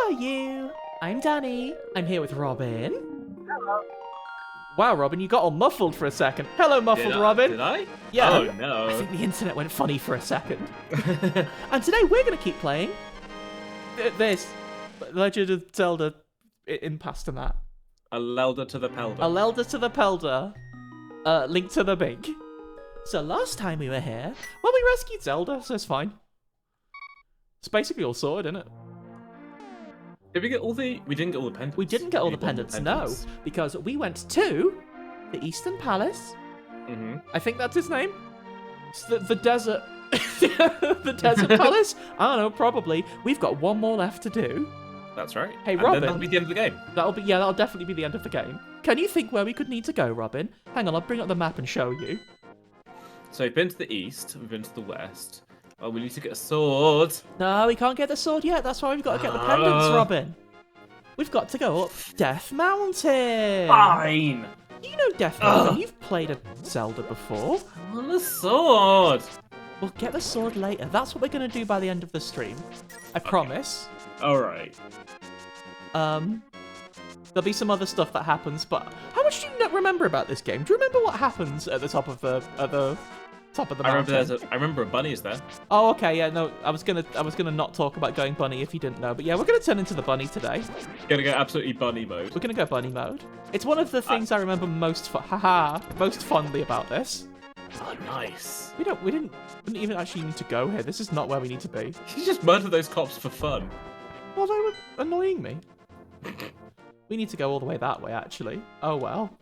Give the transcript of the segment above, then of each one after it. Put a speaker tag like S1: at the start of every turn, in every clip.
S1: are you? I'm Danny. I'm here with Robin.
S2: Hello.
S1: Wow, Robin, you got all muffled for a second. Hello, muffled Robin.
S3: Did I?
S1: Yeah.
S3: Oh, no.
S1: I think the internet went funny for a second. And today we're going to keep playing this Legend of Zelda in past and that.
S3: A Lelda to the Pelda.
S1: A Lelda to the Pelda. Link to the Bink. So last time we were here, well, we rescued Zelda, so it's fine. It's basically all sorted, isn't it?
S3: Did we get all the... We didn't get all the pendants.
S1: We didn't get all the pendants, no. Because we went to the Eastern Palace.
S3: Mm-hmm.
S1: I think that's his name. It's the desert... the Desert Palace? I don't know, probably. We've got one more left to do.
S3: That's right.
S1: Hey,
S3: and
S1: Robin.
S3: then that'll be the end of the game.
S1: That'll definitely be the end of the game. Can you think where we could need to go, Robin? Hang on, I'll bring up the map and show you.
S3: So we've been to the east, we've been to the west. Oh, we need to get a sword.
S1: No, we can't get the sword yet. That's why we've got to get the pendants, Robin. We've got to go up Death Mountain.
S3: Fine.
S1: You know Death Mountain. You've played a Zelda before.
S3: I want a sword.
S1: We'll get the sword later. That's what we're going to do by the end of the stream. I promise.
S3: All right.
S1: There'll be some other stuff that happens, but how much do you not remember about this game? Do you remember what happens at the top of the mountain?
S3: I remember a bunny is there.
S1: Oh, okay, yeah, no, I was gonna not talk about going bunny if you didn't know, but yeah, we're gonna turn into the bunny today.
S3: Gonna go absolutely bunny mode.
S1: We're gonna go bunny mode. It's one of the things I remember most fondly about this.
S3: Oh, nice.
S1: We didn't even actually need to go here. This is not where we need to be.
S3: You just murdered those cops for fun.
S1: Well, they were annoying me. We need to go all the way that way, actually. Oh, well.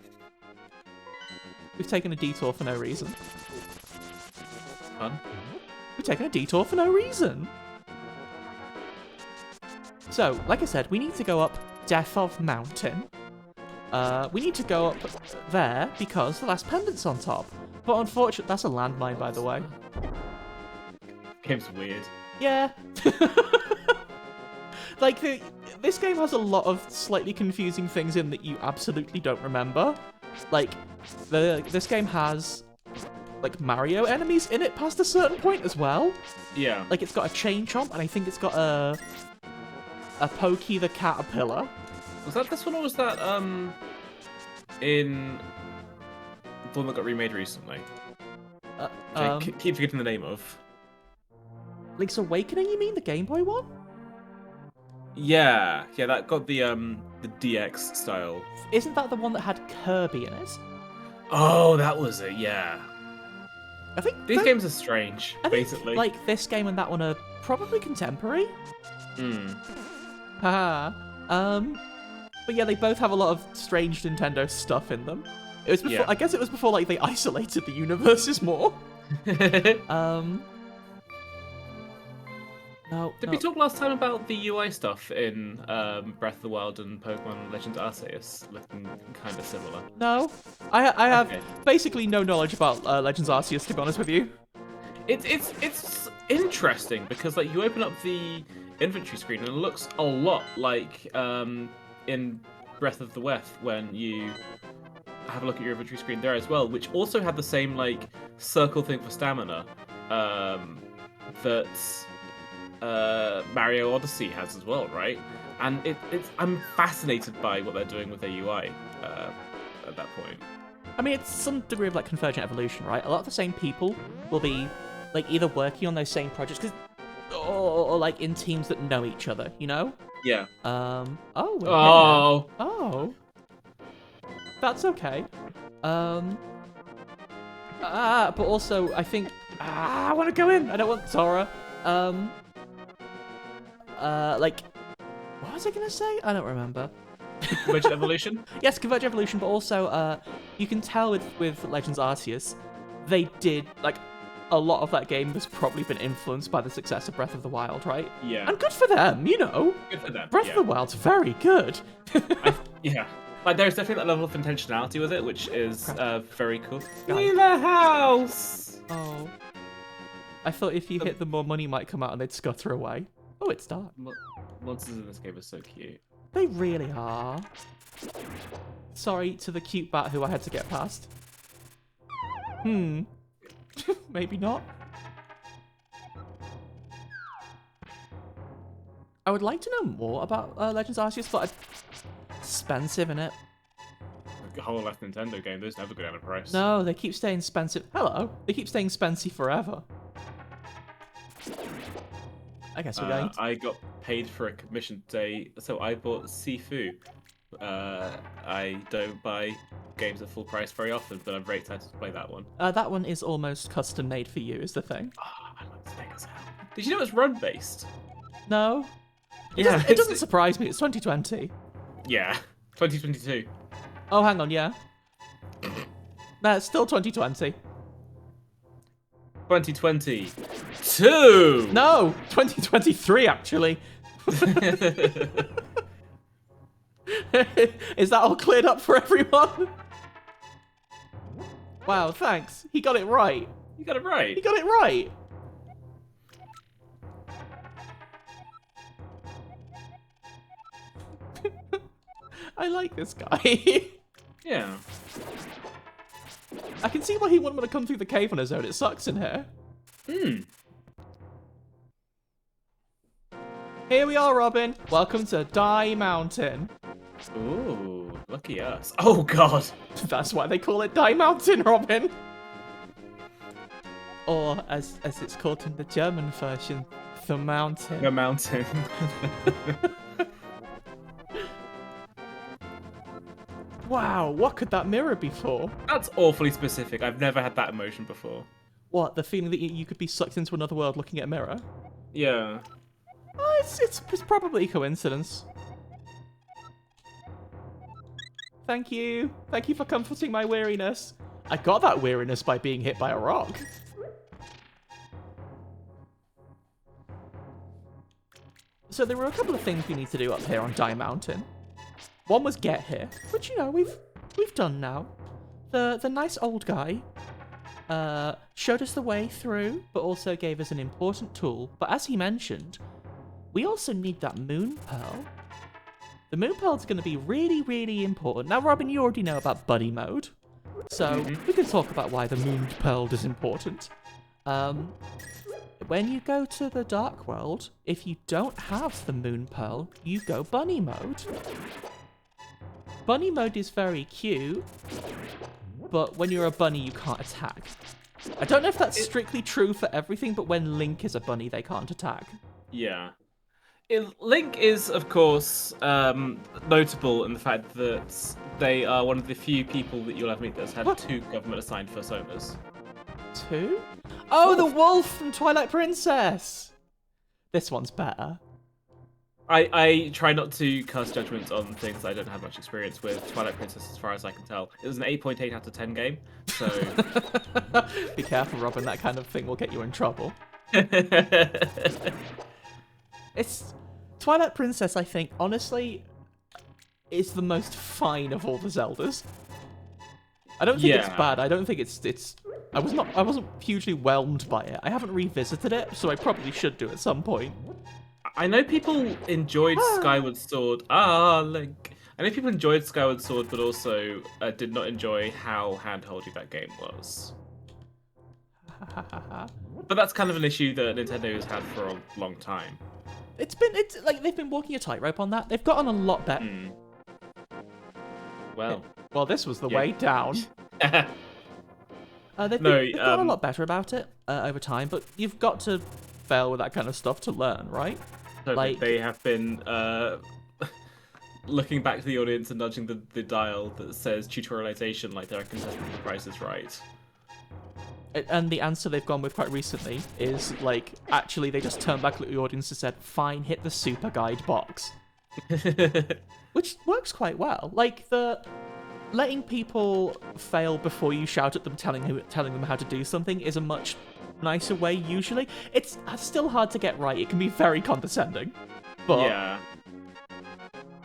S1: We've taken a detour for no reason.
S3: Fun.
S1: We've taken a detour for no reason. So, like I said, we need to go up Death of Mountain. We need to go up there because the last pendant's on top. But unfortunately, that's a landmine, by the way.
S3: Game's weird.
S1: Yeah. Like, this game has a lot of slightly confusing things in that you absolutely don't remember. Like, this game has, like, Mario enemies in it past a certain point as well.
S3: Yeah.
S1: Like, it's got a Chain Chomp, and I think it's got a Pokey the Caterpillar.
S3: Was that this one, or was that, in the one that got remade recently? Keep forgetting the name of.
S1: Link's Awakening, you mean? The Game Boy one?
S3: Yeah, that got the DX style.
S1: Isn't that the one that had Kirby in it?
S3: Oh, that was it. Yeah.
S1: I think
S3: These games are strange, basically.
S1: Like this game and that one are probably contemporary. Haha. But yeah, they both have a lot of strange Nintendo stuff in them. It was before, I guess it was before like they isolated the universes more.
S3: Did we talk last time about the UI stuff in Breath of the Wild and Pokemon Legends Arceus looking kind of similar?
S1: No, I have basically no knowledge about Legends Arceus, to be honest with you.
S3: It's interesting because like you open up the inventory screen and it looks a lot like in Breath of the Wild when you have a look at your inventory screen there as well, which also had the same like circle thing for stamina that Mario Odyssey has as well, right? And I'm fascinated by what they're doing with their UI at that point.
S1: I mean, it's some degree of like convergent evolution, right? A lot of the same people will be like either working on those same projects, or like in teams that know each other, you know?
S3: Yeah.
S1: Oh. That's okay. But also I think I want to go in. I don't want Zora. Like, what was I gonna say? I don't remember.
S3: Convergent evolution?
S1: Yes, convergent evolution, but also, you can tell with Legends Arceus, they did, like, a lot of that game has probably been influenced by the success of Breath of the Wild, right?
S3: Yeah.
S1: And good for them, you know?
S3: Good for them,
S1: Breath of the Wild's very good.
S3: Yeah. Like, there's definitely that level of intentionality with it, which is very cool.
S1: In
S3: the house!
S1: Oh. I thought if you hit them, more money might come out and they'd scutter away. Oh, it's dark.
S3: Monsters in this game are so cute.
S1: They really are. Sorry to the cute bat who I had to get past. Maybe not. I would like to know more about Legends Arceus, but it's expensive, innit?
S3: A whole left Nintendo game, those never go down in price.
S1: No, they keep staying expensive. Hello. They keep staying expensive forever. I guess we're going to...
S3: I got paid for a commission today, so I bought Sifu. I don't buy games at full price very often, but I'm very excited to play that one.
S1: That one is almost custom made for you, is the thing.
S3: Oh, I love this thing as hell. Did you know it's run based?
S1: No.
S3: Yeah,
S1: It doesn't surprise me. It's 2020.
S3: Yeah, 2022.
S1: Oh, hang on, yeah. No, it's still 2020.
S3: 2022.
S1: No, 2023 actually. Is that all cleared up for everyone? Wow, thanks. He got it right.
S3: You got it right.
S1: He got it right. I like this guy.
S3: Yeah.
S1: I can see why he wouldn't want to come through the cave on his own. It sucks in here. Here we are, Robin. Welcome to Die Mountain.
S3: Ooh, lucky us. Oh god.
S1: That's why they call it Die Mountain, Robin. Or, as it's called in the German version, The Mountain.
S3: The mountain.
S1: Wow, what could that mirror be for?
S3: That's awfully specific. I've never had that emotion before.
S1: What, the feeling that you could be sucked into another world looking at a mirror?
S3: Yeah.
S1: Oh, it's probably coincidence. Thank you. Thank you for comforting my weariness. I got that weariness by being hit by a rock. So there were a couple of things we need to do up here on Die Mountain. One was get here, which, you know, we've done now. The nice old guy showed us the way through, but also gave us an important tool. But as he mentioned, we also need that moon pearl. The moon pearl is going to be really, really important. Now, Robin, you already know about buddy mode, so we can talk about why the moon pearl is important. When you go to the Dark World, if you don't have the moon pearl, you go bunny mode. Bunny mode is very cute, but when you're a bunny, you can't attack. I don't know if that's strictly true for everything, but when Link is a bunny, they can't attack.
S3: Yeah. Link is, of course, notable in the fact that they are one of the few people that you'll ever meet that's had 2 government-assigned personas.
S1: 2? Oh, the wolf from Twilight Princess! This one's better.
S3: I try not to cast judgments on things I don't have much experience with. Twilight Princess, as far as I can tell. It was an 8.8 out of 10 game, so...
S1: Be careful, Robin, that kind of thing will get you in trouble. It's... Twilight Princess, I think, honestly, is the most fine of all the Zeldas. I don't think it's bad. I don't think it's... I wasn't hugely whelmed by it. I haven't revisited it, so I probably should do at some point.
S3: I know people enjoyed Skyward Sword. Link. I know people enjoyed Skyward Sword, but also did not enjoy how handholdy that game was. But that's kind of an issue that Nintendo has had for a long time.
S1: It's like they've been walking a tightrope on that. They've gotten a lot better.
S3: Well,
S1: this was the way down. They've gotten a lot better about it over time, but you've got to fail with that kind of stuff to learn, right?
S3: Like they have been looking back to the audience and nudging the dial that says tutorialization like they're a contestant for Price is Right.
S1: And the answer they've gone with quite recently is, like, actually they just turned back to the audience and said, fine, hit the super guide box. Which works quite well. Like, letting people fail before you shout at them telling them how to do something is a much nicer way, usually. It's still hard to get right. It can be very condescending. But,
S3: yeah.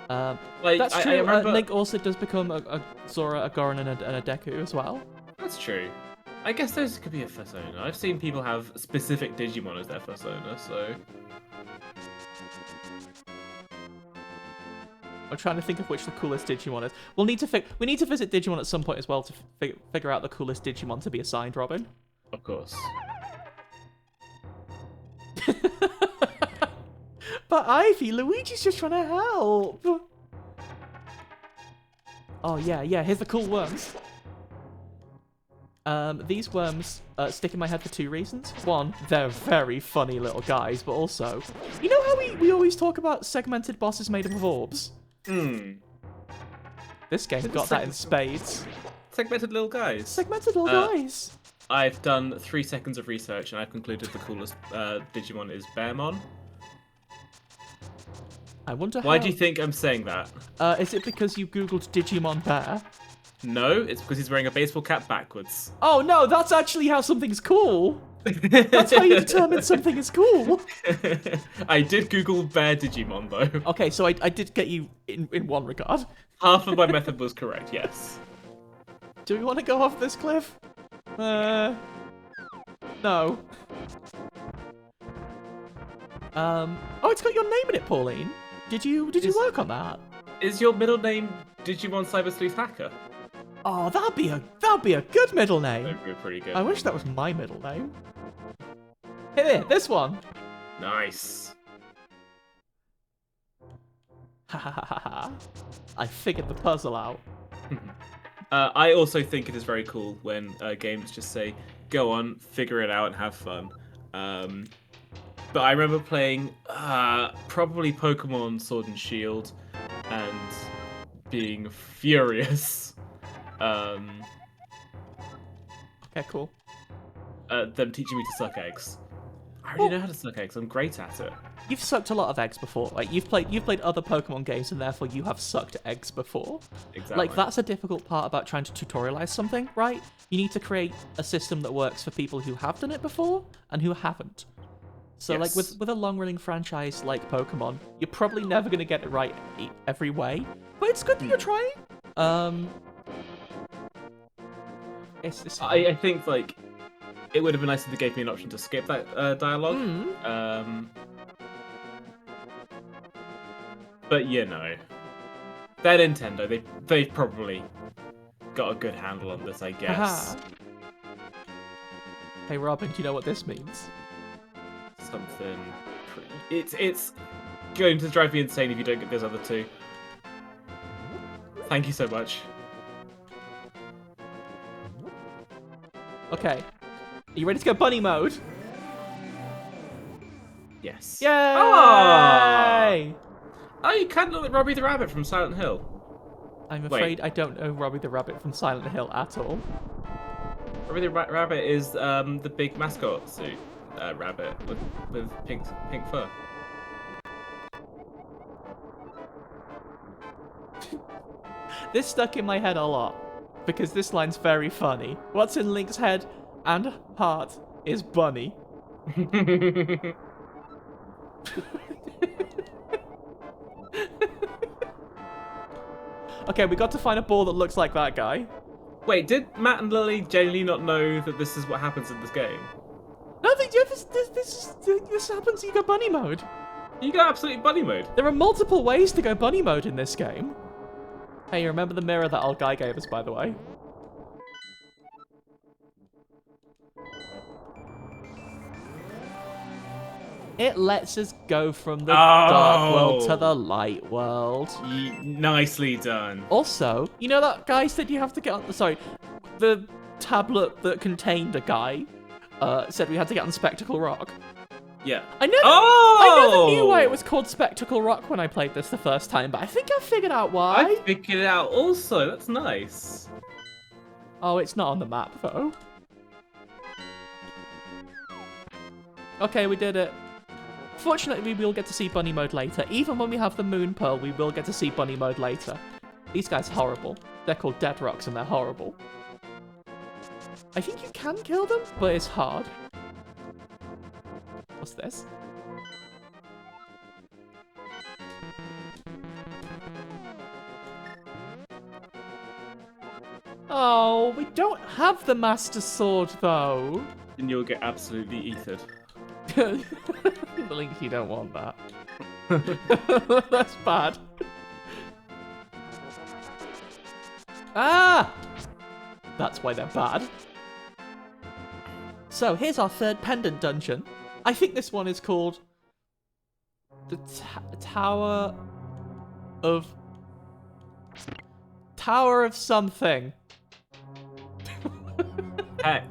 S1: That's true.
S3: I remember...
S1: Link also does become a Zora, a Goron, and a Deku as well.
S3: That's true. I guess those could be a persona. I've seen people have specific Digimon as their persona, so...
S1: I'm trying to think of which the coolest Digimon is. We need to visit Digimon at some point as well to figure out the coolest Digimon to be assigned, Robin.
S3: Of course.
S1: But Ivy, Luigi's just trying to help. Oh, yeah, here's the cool worms. These worms stick in my head for 2 reasons. One, they're very funny little guys, but also, you know how we always talk about segmented bosses made up of orbs? This game's got that in spades.
S3: Segmented little guys.
S1: Segmented little guys.
S3: I've done 3 seconds of research and I've concluded the coolest Digimon is Bearmon.
S1: I wonder
S3: Why do you think I'm saying that?
S1: Is it because you googled Digimon Bear?
S3: No, it's because he's wearing a baseball cap backwards.
S1: Oh no, that's actually how something's cool. That's how you determine something is cool.
S3: I did Google Bear Digimon though.
S1: Okay, so I did get you in one regard.
S3: Half of my method was correct, yes.
S1: Do we want to go off this cliff? No. Oh, it's got your name in it, Pauline. Did you work on that?
S3: Is your middle name Digimon Cyber Sleuth Hacker?
S1: Oh, that'd be a good middle name.
S3: That'd be pretty good.
S1: I wish that was my middle name. Here, this one.
S3: Nice.
S1: Ha ha ha ha. I figured the puzzle out.
S3: I also think it is very cool when games just say, go on, figure it out and have fun. But I remember playing probably Pokemon Sword and Shield and being furious.
S1: Okay, cool.
S3: Them teaching me to suck eggs. I already know how to suck eggs. I'm great at it.
S1: You've sucked a lot of eggs before. Like you've played other Pokemon games, and therefore you have sucked eggs before.
S3: Exactly.
S1: Like that's a difficult part about trying to tutorialize something, right? You need to create a system that works for people who have done it before and who haven't. So
S3: Yes.
S1: like with a long-running franchise like Pokemon, you're probably never gonna get it right every way, but it's good that you're trying.
S3: I think like it would have been nice if they gave me an option to skip that dialogue. But you know, they're Nintendo. They've probably got a good handle on this, I guess.
S1: Hey Robin, do you know what this means?
S3: Something. It's going to drive me insane if you don't get those other 2. Thank you so much.
S1: Okay. Are you ready to go bunny mode?
S3: Yes.
S1: Yay!
S3: Oh, you kind of look like Robbie the Rabbit from Silent Hill.
S1: I'm afraid I don't know Robbie the Rabbit from Silent Hill at all.
S3: Robbie the Rabbit is the big mascot suit rabbit with pink fur.
S1: This stuck in my head a lot because this line's very funny. What's in Link's head and heart is bunny. Okay, we got to find a ball that looks like that guy.
S3: Wait, did Matt and Lily genuinely not know that this is what happens in this game?
S1: No, this happens. You go bunny mode.
S3: You go absolutely bunny mode.
S1: There are multiple ways to go bunny mode in this game. Hey, you remember the mirror that old guy gave us, by the way? It lets us go from the dark world to the light world.
S3: Nicely done.
S1: Also, you know that guy said you have to get on... Sorry, the tablet that contained a guy said we had to get on Spectacle Rock.
S3: Yeah.
S1: I never knew why it was called Spectacle Rock when I played this the first time, but I think I figured out why.
S3: I figured it out also. That's nice.
S1: Oh, it's not on the map, though. Okay, we did it. Fortunately, we will get to see bunny mode later. Even when we have the Moon Pearl, we will get to see bunny mode later. These guys are horrible. They're called Dead Rocks, and they're horrible. I think you can kill them, but it's hard. What's this? Oh, we don't have the Master Sword, though.
S3: And you'll get absolutely ethered.
S1: Link, you don't want that. That's bad. Ah! That's why they're bad. So, here's our third pendant dungeon. I think this one is called The of... Tower of something.
S3: Heck.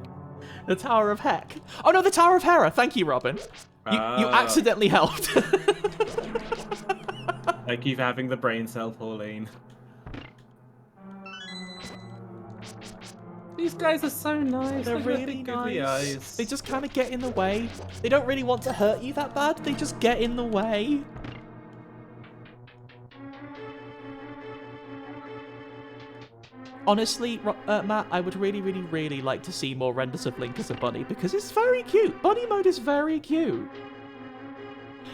S1: The Tower of Heck. Oh no, the Tower of Hera. Thank you, Robin. You accidentally helped.
S3: Thank you for having the brain cell, Pauline. These guys are so nice.
S1: They're really nice. They just kind of get in the way. They don't really want to hurt you that bad. They just get in the way. Honestly, Matt, I would really, really, really like to see more renders of Link as a bunny because it's very cute. Bunny mode is very cute.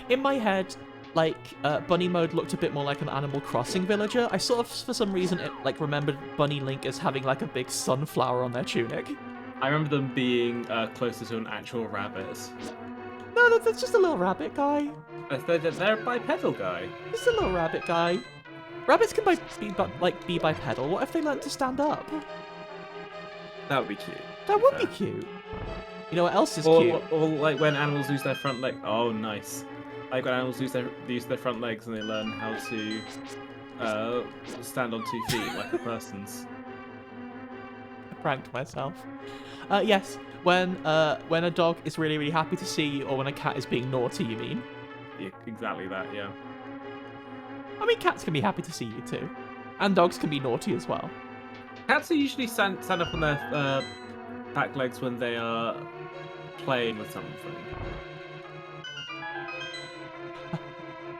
S1: In my head, like, bunny mode looked a bit more like an Animal Crossing villager. I sort of, for some reason, remembered Bunny Link as having, like, a big sunflower on their tunic.
S3: I remember them being closer to an actual rabbit.
S1: No, that's just a little rabbit guy.
S3: They're a bipedal guy.
S1: Just a little rabbit guy. Rabbits can be bipedal. What if they learned to stand up?
S3: That would be cute.
S1: That would be cute. You know what else is cute?
S3: Or like when animals lose their front leg. Oh, nice. Like when animals use their front legs and they learn how to stand on 2 feet like a person's.
S1: I pranked myself. Yes, when a dog is really, really happy to see you, or when a cat is being naughty, you mean?
S3: Yeah, exactly that, yeah.
S1: I mean, cats can be happy to see you too. And dogs can be naughty as well.
S3: Cats are usually stand up on their back legs when they are playing with something.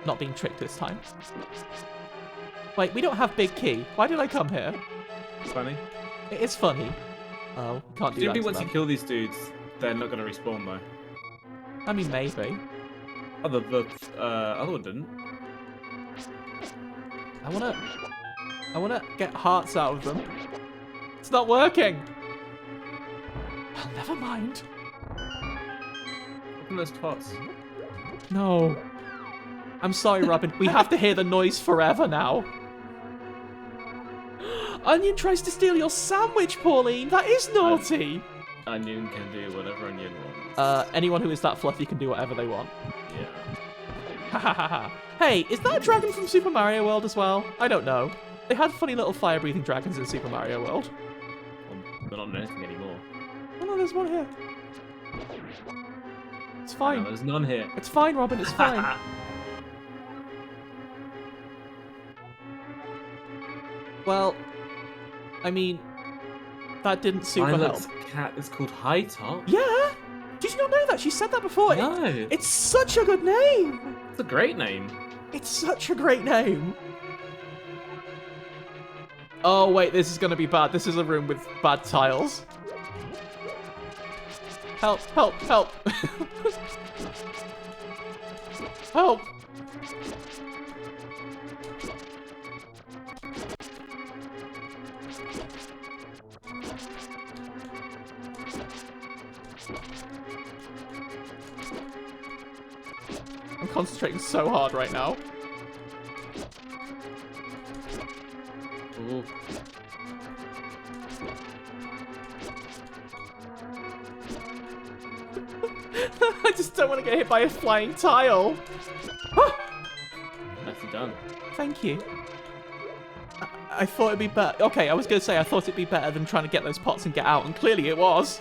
S1: Not being tricked this time. Wait, we don't have Big Key. Why did I come here?
S3: It's funny.
S1: It is funny. Oh, can't do that.
S3: Maybe once you kill these dudes, they're not going to respawn though.
S1: I mean, maybe.
S3: Oh, the other one didn't.
S1: I wanna get hearts out of them. It's not working. Well, never mind.
S3: Open those pots.
S1: No. I'm sorry, Robin. We have to hear the noise forever now. Onion tries to steal your sandwich, Pauline. That is naughty.
S3: Onion can do whatever Onion wants.
S1: Anyone who is that fluffy can do whatever they want.
S3: Yeah.
S1: Ha ha ha ha. Hey, is that a dragon from Super Mario World as well? I don't know. They had funny little fire-breathing dragons in Super Mario World.
S3: Well, they're not anything anymore.
S1: Oh no, there's one here. It's fine.
S3: No, there's none here.
S1: It's fine, Robin. It's fine. Well, I mean, that didn't super help.
S3: Cat is called High Top.
S1: Yeah. Did you not know that? She said that before.
S3: No.
S1: It's such a good name.
S3: It's a great name.
S1: It's such a great name. Oh, wait, this is going to be bad. This is a room with bad tiles. Help, help, help. Help. I'm concentrating so hard right now.
S3: Ooh.
S1: I just don't want to get hit by a flying tile.
S3: Nicely done.
S1: Thank you. I thought it'd be better. Okay, I was going to say I thought it'd be better than trying to get those pots and get out, and clearly it was.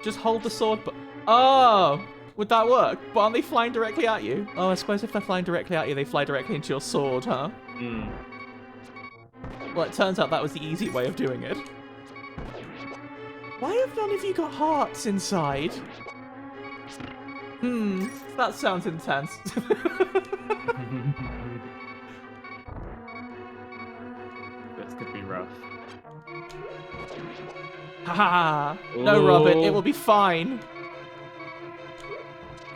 S1: Just hold the sword, but... Oh! Would that work? But aren't they flying directly at you? Oh, I suppose if they're flying directly at you, they fly directly into your sword, huh?
S3: Hmm.
S1: Well, it turns out that was the easy way of doing it. Why have none of you got hearts inside? That sounds intense.
S3: This could be rough.
S1: Haha! No, Robin, it will be fine.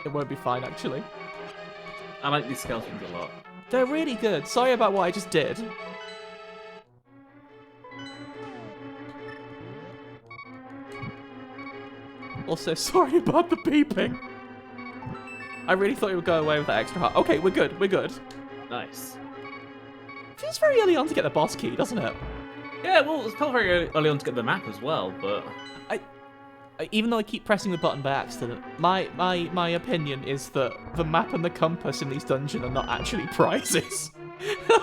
S1: It won't be fine, actually.
S3: I like these skeletons a lot.
S1: They're really good. Sorry about what I just did. Also, sorry about the beeping. I really thought it would go away with that extra heart. Okay, we're good. We're good.
S3: Nice.
S1: Feels very early on to get the boss key, doesn't it?
S3: Yeah, well, it's not very early on to get the map as well, but...
S1: even though I keep pressing the button by accident, my opinion is that the map and the compass in these dungeons are not actually prizes.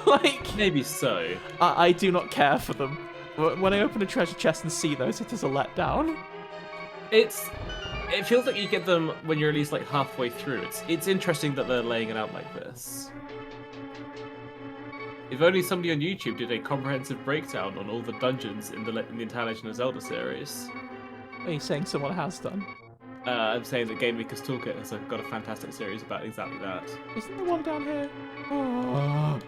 S1: Like,
S3: Maybe so.
S1: I do not care for them. When I open a treasure chest and see those, it is a letdown.
S3: It feels like you get them when you're at least like halfway through. It's interesting that they're laying it out like this. If only somebody on YouTube did a comprehensive breakdown on all the dungeons in the entire Legend of Zelda series.
S1: Are you saying someone has done?
S3: I'm saying that Game Maker's Toolkit has got a fantastic series about exactly that.
S1: Isn't the one down here? Oh.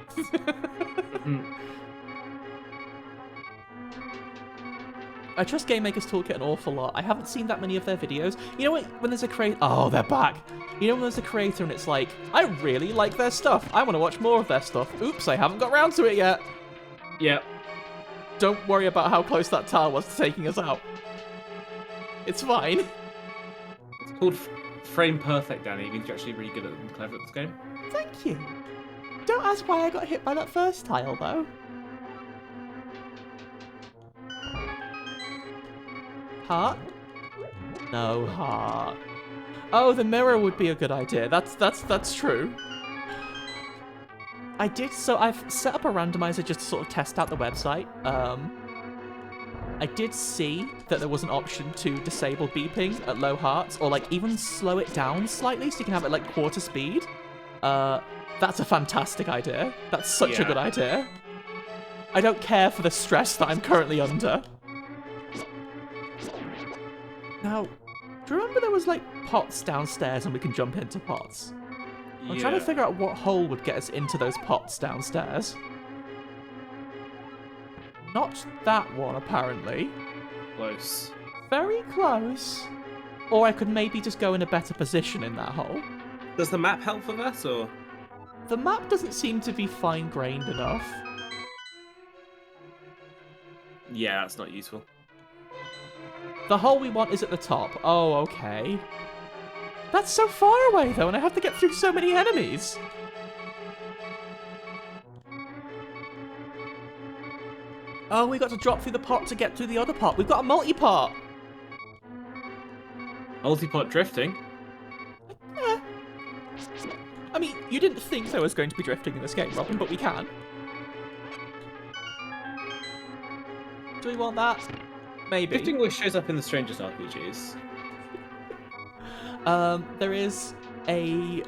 S1: I trust Game Maker's Toolkit an awful lot. I haven't seen that many of their videos. You know what? When there's a creator... Oh, they're back. You know when there's a creator and it's like, I really like their stuff. I want to watch more of their stuff. Oops, I haven't got around to it yet.
S3: Yep.
S1: Don't worry about how close that tower was to taking us out. It's fine.
S3: It's called Frame Perfect, Danny. It means you're actually really good and clever at this game.
S1: Thank you. Don't ask why I got hit by that first tile, though. Heart? No heart. Oh, the mirror would be a good idea. That's true. I've set up a randomizer just to sort of test out the website. I did see that there was an option to disable beeping at low hearts, or like even slow it down slightly so you can have it like quarter speed. That's a fantastic idea. That's such a good idea. I don't care for the stress that I'm currently under. Now, do you remember there was like pots downstairs and we can jump into pots? I'm trying to figure out what hole would get us into those pots downstairs. Not that one, apparently.
S3: Close.
S1: Very close. Or I could maybe just go in a better position in that hole.
S3: Does the map help for that, or...?
S1: The map doesn't seem to be fine-grained enough.
S3: Yeah, that's not useful.
S1: The hole we want is at the top. Oh, okay. That's so far away, though, and I have to get through so many enemies. Oh, we got to drop through the pot to get to the other pot. We've got a multi-pot.
S3: Multi-pot drifting?
S1: Yeah. I mean, you didn't think there was going to be drifting in this game, Robin, but we can. Do we want that? Maybe.
S3: Drifting always shows up in the strangest RPGs.
S1: There is a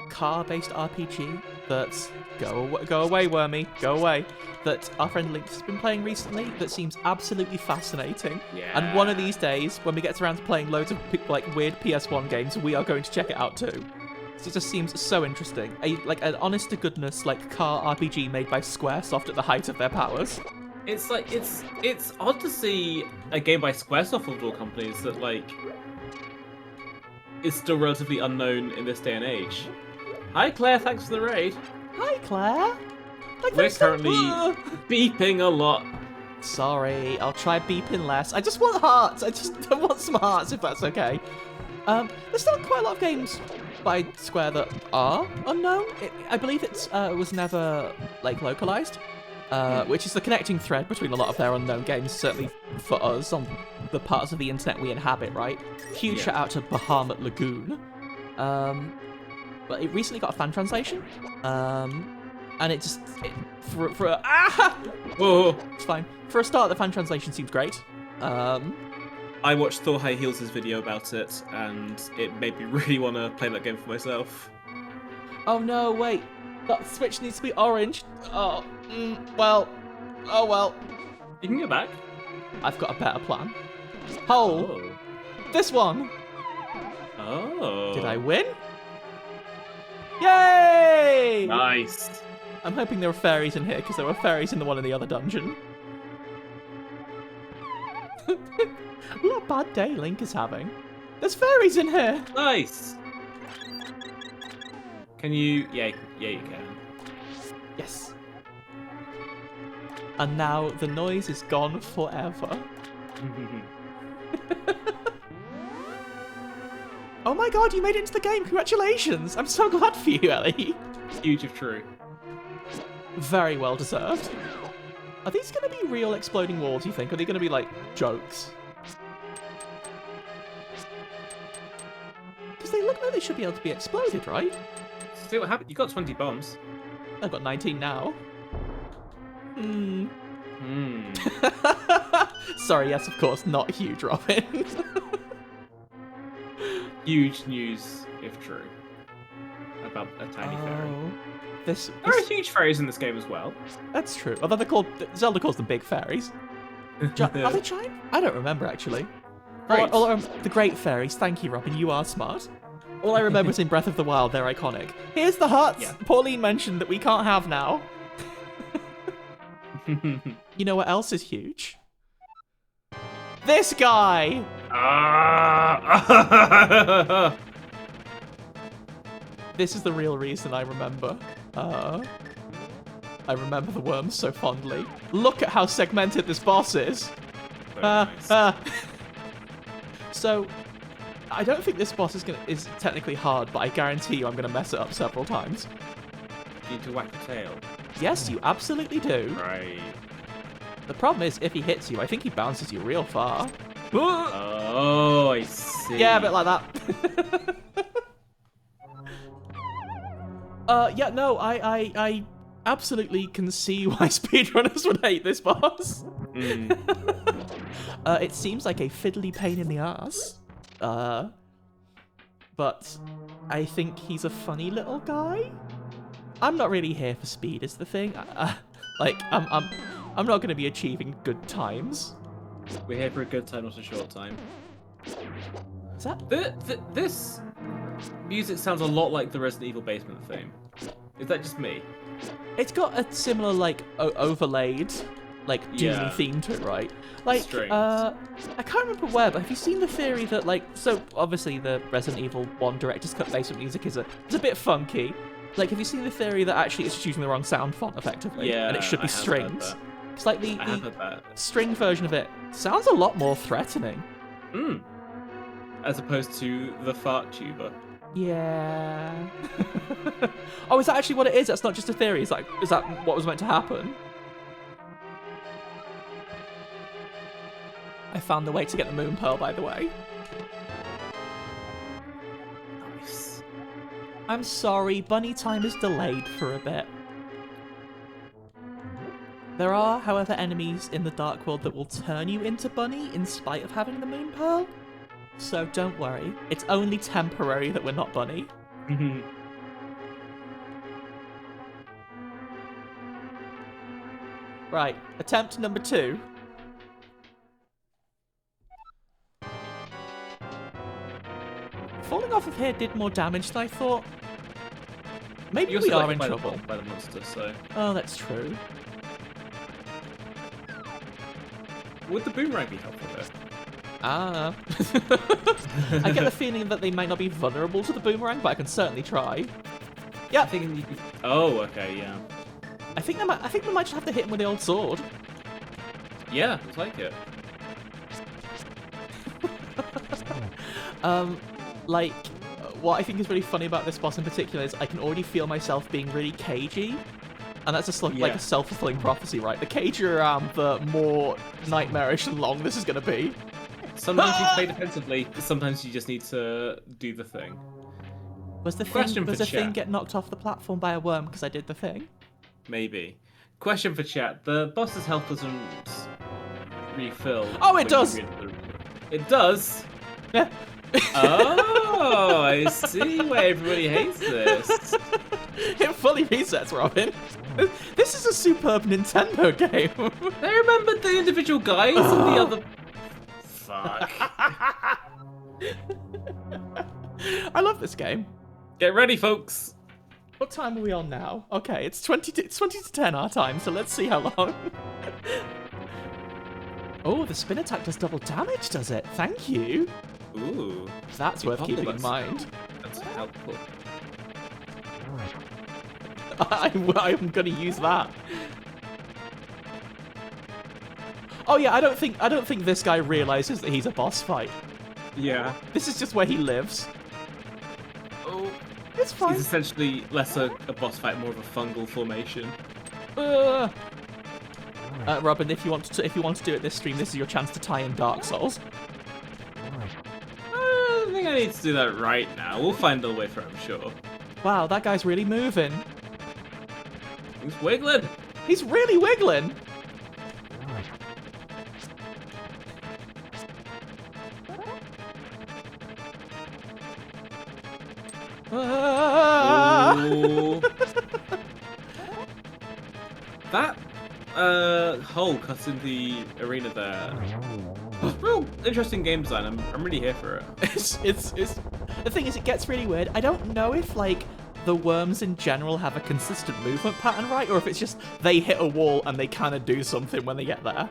S1: car-based RPG that's go away, Wormy, go away. That our friend Link has been playing recently. That seems absolutely fascinating.
S3: Yeah.
S1: And one of these days, when we get around to playing loads of like weird PS1 games, we are going to check it out too. It just seems so interesting. Like an honest-to-goodness like car RPG made by Squaresoft at the height of their powers.
S3: It's like it's odd to see a game by Squaresoft of all companies that like is still relatively unknown in this day and age. Hi Claire, thanks for the raid.
S1: Hi Claire. Like,
S3: we're currently beeping a lot.
S1: Sorry, I'll try beeping less. I just want hearts. I want some hearts if that's okay. There's still quite a lot of games by Square that are unknown. I believe it was never like localized. Which is the connecting thread between a lot of their unknown games, certainly for us on the parts of the internet we inhabit, right? Huge shout out to Bahamut Lagoon. But it recently got a fan translation. And it just,
S3: Whoa!
S1: It's fine. For a start, the fan translation seems great.
S3: I watched Thor High Heels' video about it, and it made me really want to play that game for myself.
S1: Oh no, wait. That switch needs to be orange. Oh, well. Oh well.
S3: You can go back.
S1: I've got a better plan. Hole.
S3: Oh.
S1: This one.
S3: Oh.
S1: Did I win? Yay!
S3: Nice.
S1: I'm hoping there are fairies in here, because there were fairies in the one in the other dungeon. What a bad day Link is having. There's fairies in here!
S3: Nice! Can you... Yeah, you can.
S1: Yes. And now the noise is gone forever. Oh my god, you made it into the game! Congratulations! I'm so glad for you, Ellie.
S3: Huge if true.
S1: Very well deserved. Are these going to be real exploding walls, you think? Or are they going to be, like, jokes? because they look like they should be able to be exploded, right?
S3: See what happened? You got 20 bombs.
S1: I've got 19 now. Hmm. Sorry, yes, of course, not huge, Robin.
S3: Huge news, if true, about a tiny fairy. There are huge fairies in this game as well.
S1: That's true. Although they're called Zelda calls them big fairies. Are they giant? I don't remember actually. The great fairies. Thank you, Robin. You are smart. All I remember is in Breath of the Wild, they're iconic. Here's the huts Pauline mentioned that we can't have now. You know what else is huge? This guy! This is the real reason I remember. I remember the worms so fondly. Look at how segmented this boss is. Nice. So, I don't think this boss is technically hard, but I guarantee you I'm gonna mess it up several times.
S3: You need to whack the tail.
S1: Yes, you absolutely do.
S3: Right.
S1: The problem is, if he hits you, I think he bounces you real far.
S3: Oh, I see.
S1: Yeah, a bit like that. Yeah, no, I absolutely can see why speedrunners would hate this boss. It seems like a fiddly pain in the ass. But I think he's a funny little guy. I'm not really here for speed, is the thing. I'm not going to be achieving good times.
S3: We're here for a good time, not a short time.
S1: Is that...
S3: This music sounds a lot like the Resident Evil basement theme. Is that just me?
S1: It's got a similar, like, overlaid, like, Disney theme to it, right? Like,
S3: Strange.
S1: I can't remember where, but have you seen the theory that, like, so obviously the Resident Evil 1 Director's Cut basement music is a bit funky. Like, have you seen the theory that actually it's just using the wrong sound font, effectively?
S3: Yeah,
S1: and it should be strings? It's like the string version of it sounds a lot more threatening.
S3: As opposed to the fart tuber.
S1: Yeah. Oh, is that actually what it is? That's not just a theory. Is that what was meant to happen? I found the way to get the moon pearl, by the way.
S3: Nice.
S1: I'm sorry, bunny time is delayed for a bit. There are, however, enemies in the Dark World that will turn you into bunny in spite of having the moon pearl. So don't worry, it's only temporary that we're not bunny. Right, attempt number 2. Falling off of here did more damage than I thought. Maybe we are in trouble.
S3: By the monster, so.
S1: Oh, that's true.
S3: Would the boomerang be helpful there?
S1: I get the feeling that they might not be vulnerable to the boomerang, but I can certainly try. Yeah.
S3: Oh, okay, yeah.
S1: I think we might just have to hit him with the old sword.
S3: Yeah, looks like it.
S1: Like, what I think is really funny about this boss in particular is I can already feel myself being really cagey. And that's just like a self-fulfilling prophecy, right? The cagier I am, the more nightmarish and long this is going to be.
S3: Sometimes you play defensively, sometimes you just need to do the thing.
S1: Was the thing get knocked off the platform by a worm because I did the thing?
S3: Maybe. Question for chat. The boss's health doesn't refill.
S1: Oh, it does!
S3: It does?
S1: Yeah.
S3: Oh, I see why everybody hates this.
S1: It fully resets, Robin. This is a superb Nintendo game.
S3: I remembered the individual guys and the other... Fuck.
S1: I love this game.
S3: Get ready, folks.
S1: What time are we on now? Okay, it's 20 to 10 our time, so let's see how long. Oh, the spin attack does double damage, does it? Thank you.
S3: Ooh.
S1: That's worth keeping in mind.
S3: That's helpful.
S1: I'm gonna use that. Oh yeah, I don't think this guy realizes that he's a boss fight.
S3: Yeah.
S1: This is just where he lives.
S3: Oh.
S1: It's fine.
S3: He's essentially less a boss fight, more of a fungal formation.
S1: Robin, if you want to do it this stream, this is your chance to tie in Dark Souls.
S3: I don't think I need to do that right now. We'll find a way for it, I'm sure.
S1: Wow, that guy's really moving.
S3: He's wiggling.
S1: He's really wiggling.
S3: Ooh. That hole cut in the arena there. Real interesting game design. I'm really here for it.
S1: It's the thing is, it gets really weird. I don't know if like the worms in general have a consistent movement pattern, right? Or if it's just they hit a wall and they kind of do something when they get there.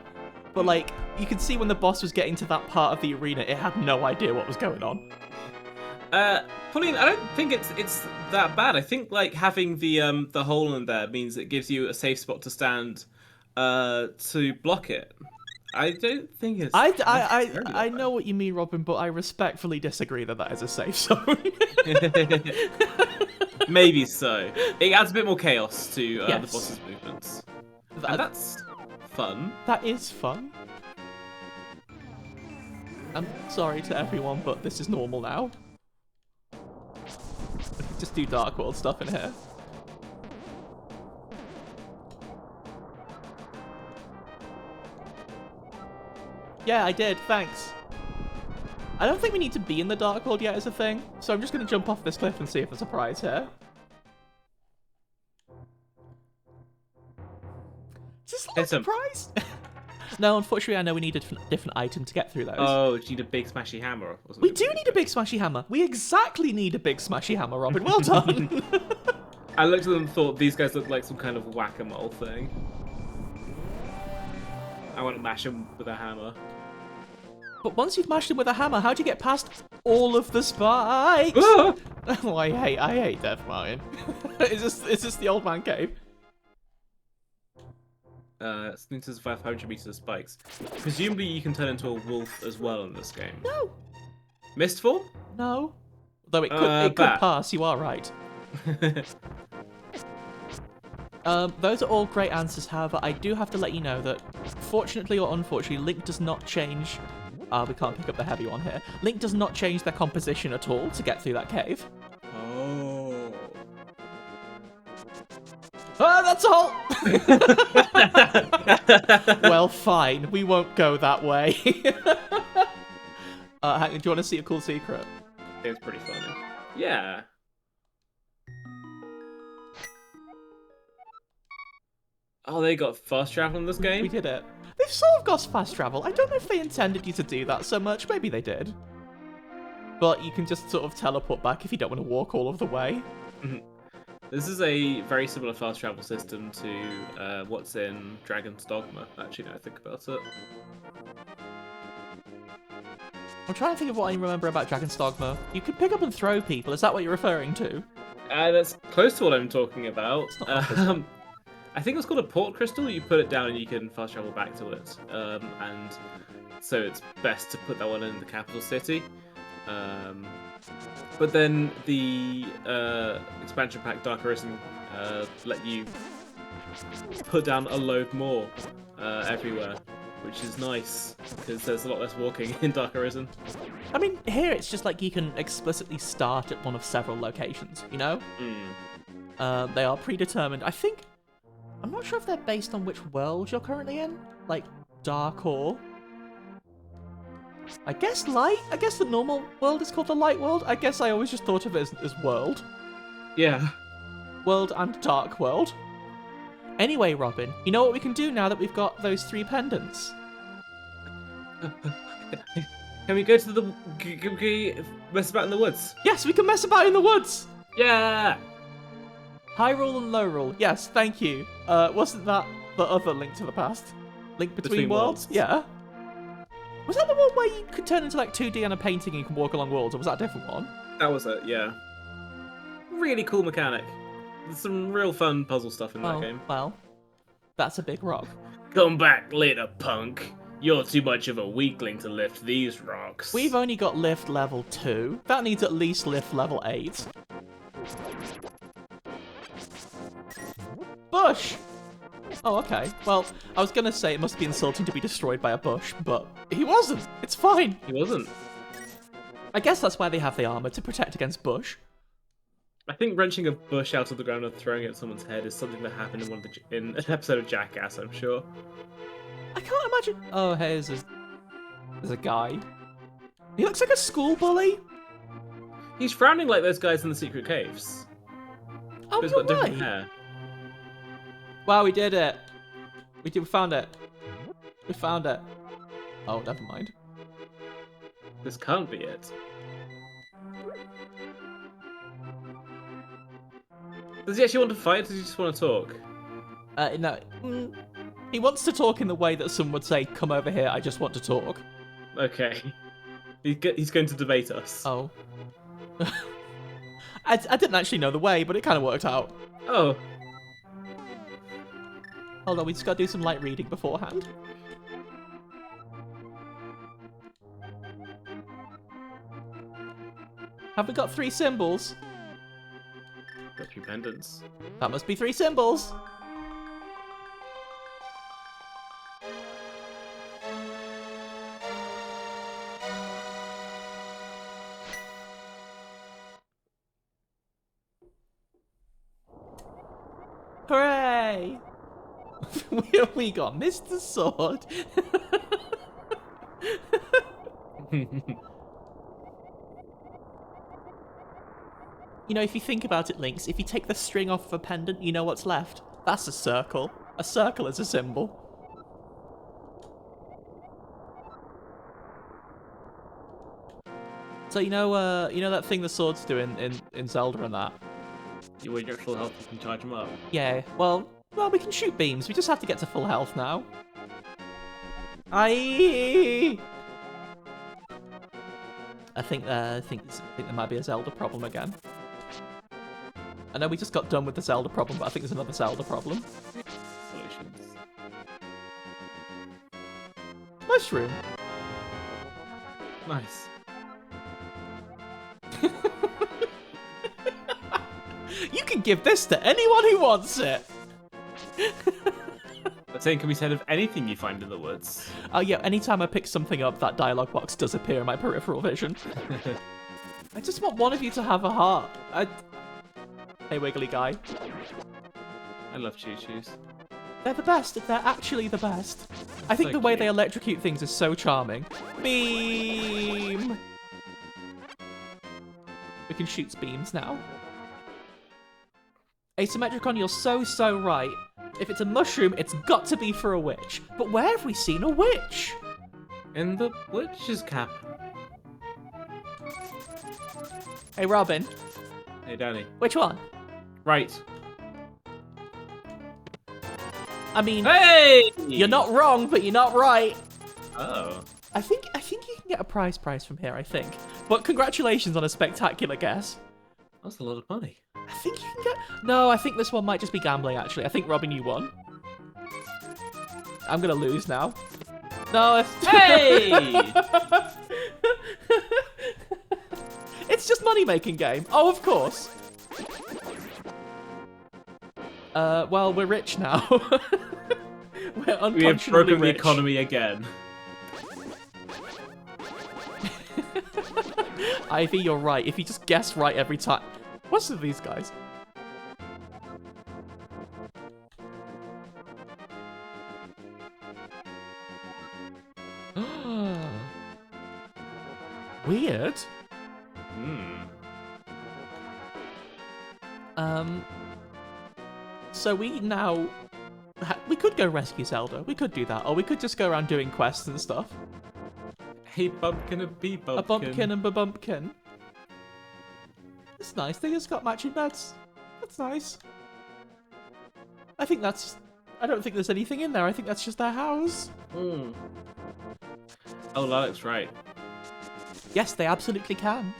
S1: But like, you could see when the boss was getting to that part of the arena, it had no idea what was going on.
S3: Pauline, I don't think it's that bad. I think like having the hole in there means it gives you a safe spot to stand to block it. I don't think it's.
S1: I know what you mean, Robin, but I respectfully disagree that is a safe zone.
S3: Maybe so. It adds a bit more chaos to the
S1: Yes.
S3: boss's movements. And that's fun.
S1: That is fun. I'm sorry to everyone, but this is normal now. Just do Dark World stuff in here. Yeah, I did, thanks. I don't think we need to be in the Dark World yet as a thing, so I'm just going to jump off this cliff and see if there's a prize here. Is this like a prize? No, unfortunately, I know we need a different item to get through those.
S3: Oh, do you need a big smashy hammer or something?
S1: We do need a big smashy hammer. We exactly need a big smashy hammer, Robin. Well done.
S3: I looked at them and thought these guys look like some kind of whack-a-mole thing. I want to mash them with a hammer.
S1: But once you've mashed him with a hammer, how do you get past all of the spikes?
S3: Ah!
S1: Oh, I hate Death Mountain. Is this the old man cave?
S3: Need to survive 500 meters of spikes. Presumably you can turn into a wolf as well in this game.
S1: No.
S3: Mist form?
S1: No. Though it could
S3: bat.
S1: pass, you are right. Those are all great answers, however, I do have to let you know that, fortunately or unfortunately, Link does not change... we can't pick up the heavy one here. Link does not change their composition at all to get through that cave.
S3: Oh.
S1: Ah, that's all! Well, fine. We won't go that way. Hang on, do you want to see a cool secret?
S3: It's pretty funny. Yeah. Oh, they got fast travel in this game?
S1: We did it. They've sort of got fast travel. I don't know if they intended you to do that so much. Maybe they did. But you can just sort of teleport back if you don't want to walk all of the way.
S3: This is a very similar fast travel system to what's in Dragon's Dogma, actually, now I think about it.
S1: I'm trying to think of what I remember about Dragon's Dogma. You can pick up and throw people. Is that what you're referring to?
S3: That's close to what I'm talking about.
S1: It's not
S3: I think it's called a port crystal. You put it down and you can fast travel back to it. And so it's best to put that one in the capital city. But then the expansion pack Dark Arisen let you put down a load more everywhere, which is nice because there's a lot less walking in Dark Arisen.
S1: I mean, here it's just like you can explicitly start at one of several locations, you know? They are predetermined. I'm not sure if they're based on which world you're currently in. Like, Dark or... I guess Light? I guess the normal world is called the Light World. I guess I always just thought of it as World.
S3: Yeah.
S1: World and Dark World. Anyway, Robin, you know what we can do now that we've got those 3 pendants?
S3: Can we go to the mess about in the woods?
S1: Yes, we can mess about in the woods!
S3: Yeah!
S1: Hyrule and Lowrule. Yes, thank you. Wasn't that the other Link to the Past? Link Between Worlds? Yeah. Was that the one where you could turn into like 2D and a painting and you can walk along worlds, or was that a different one?
S3: That was it, yeah. Really cool mechanic. There's some real fun puzzle stuff in that game.
S1: Well, that's a big rock.
S3: Come back later, punk. You're too much of a weakling to lift these rocks.
S1: We've only got lift level 2. That needs at least lift level 8. Bush! Oh, okay. Well, I was gonna say it must be insulting to be destroyed by a bush, but he wasn't. It's fine.
S3: He wasn't.
S1: I guess that's why they have the armor, to protect against bush.
S3: I think wrenching a bush out of the ground and throwing it at someone's head is something that happened in an episode of Jackass, I'm sure.
S1: I can't imagine... Oh, hey, there's a guy. He looks like a school bully.
S3: He's frowning like those guys in the secret caves.
S1: Oh,
S3: But he's
S1: you're
S3: got different
S1: right.
S3: hair.
S1: Wow, we did it. We found it. We found it. Oh, never mind.
S3: This can't be it. Does he actually want to fight, or does he just want to talk?
S1: No. He wants to talk in the way that someone would say, "Come over here, I just want to talk."
S3: Okay. He's going to debate us.
S1: Oh. I didn't actually know the way, but it kind of worked out.
S3: Oh.
S1: Hold on, we just got to do some light reading beforehand. Have we got 3 symbols?
S3: Got 3 pendants.
S1: That must be 3 symbols. Hooray! we got Mr. Sword. You know, if you think about it, Lynx, if you take the string off of a pendant, you know what's left? That's a circle. A circle is a symbol. So you know that thing the swords do in Zelda and that?
S3: When you're at full health, you can charge him up.
S1: Yeah, well, we can shoot beams. We just have to get to full health now. I think there might be a Zelda problem again. I know we just got done with the Zelda problem, but I think there's another Zelda problem.
S3: Solutions.
S1: Mushroom.
S3: Nice.
S1: You can give this to anyone who wants it.
S3: That same can be said of anything you find in the woods.
S1: Oh yeah, anytime I pick something up, that dialogue box does appear in my peripheral vision. I just want one of you to have a heart. Hey, wiggly guy.
S3: I love choo-choos.
S1: They're the best. They're actually the best. I think
S3: So
S1: the way they
S3: cute.
S1: electrocute things is so charming. Beam! We can shoot beams now. Asymmetricon, you're so right. If it's a mushroom, it's got to be for a witch. But where have we seen a witch?
S3: In the witch's cap.
S1: Hey, Robin.
S3: Hey, Danny.
S1: Which one?
S3: Right.
S1: I mean,
S3: Hey!
S1: you're not wrong, but you're not right.
S3: Oh.
S1: I think you can get a prize from here, I think. But congratulations on a spectacular guess.
S3: That's a lot of money.
S1: I think you can get... No, I think this one might just be gambling, actually. I think, Robin, you won. I'm going to lose now. No,
S3: Hey!
S1: It's just money-making game. Oh, of course. Well, we're rich now. We're unconscionably
S3: We have broken the
S1: rich.
S3: economy again.
S1: Ivy, you're right. If you just guess right every time... What's with these guys? Weird. So we now... We could go rescue Zelda. We could do that. Or we could just go around doing quests and stuff.
S3: Hey, bumpkin, a bee bumpkin.
S1: A bumpkin and a bumpkin. That's nice. They just got matching beds. That's nice. I think that's... I don't think there's anything in there. I think that's just their house.
S3: Oh, Lalek's right.
S1: Yes, they absolutely can.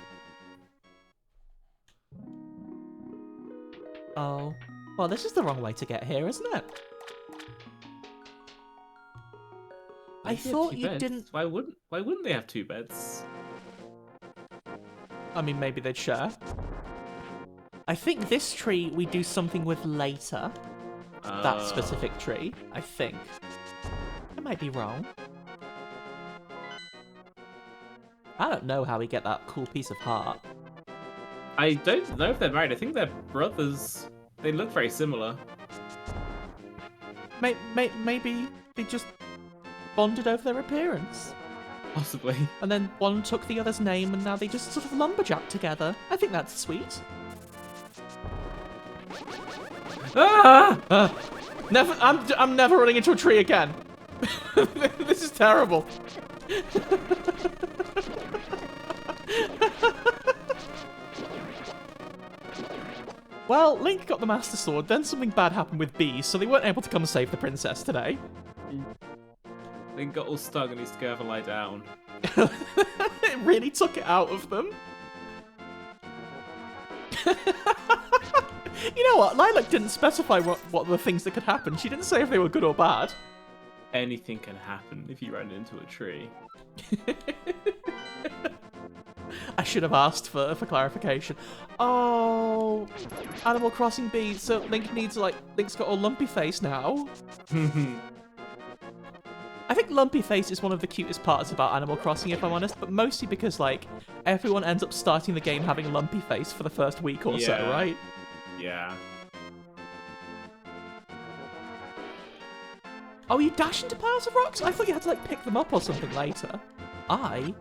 S1: Oh. Well, this is the wrong way to get here, isn't it? I
S3: They have
S1: thought
S3: two
S1: you
S3: beds.
S1: didn't...
S3: Why wouldn't they have 2 beds?
S1: I mean, maybe they'd share. I think this tree we do something with later. That specific tree, I think. I might be wrong. I don't know how we get that cool piece of heart.
S3: I don't know if they're married. I think they're brothers. They look very similar.
S1: Maybe they just bonded over their appearance.
S3: Possibly.
S1: And then one took the other's name, and now they just sort of lumberjack together. I think that's sweet.
S3: Ah!
S1: Never. I'm never running into a tree again. This is terrible. Well, Link got the Master Sword, then something bad happened with bees, so they weren't able to come save the princess today.
S3: Link got all stung and needs to go have a lie down.
S1: It really took it out of them. You know what? Lilac didn't specify what were the things that could happen. She didn't say if they were good or bad.
S3: Anything can happen if you run into a tree.
S1: I should have asked for clarification. Oh, Animal Crossing B. So Link's got a lumpy face now. I think lumpy face is one of the cutest parts about Animal Crossing, if I'm honest, but mostly because like everyone ends up starting the game having lumpy face for the first week or so, right?
S3: Yeah.
S1: Oh, you dash into piles of rocks? I thought you had to like pick them up or something later. I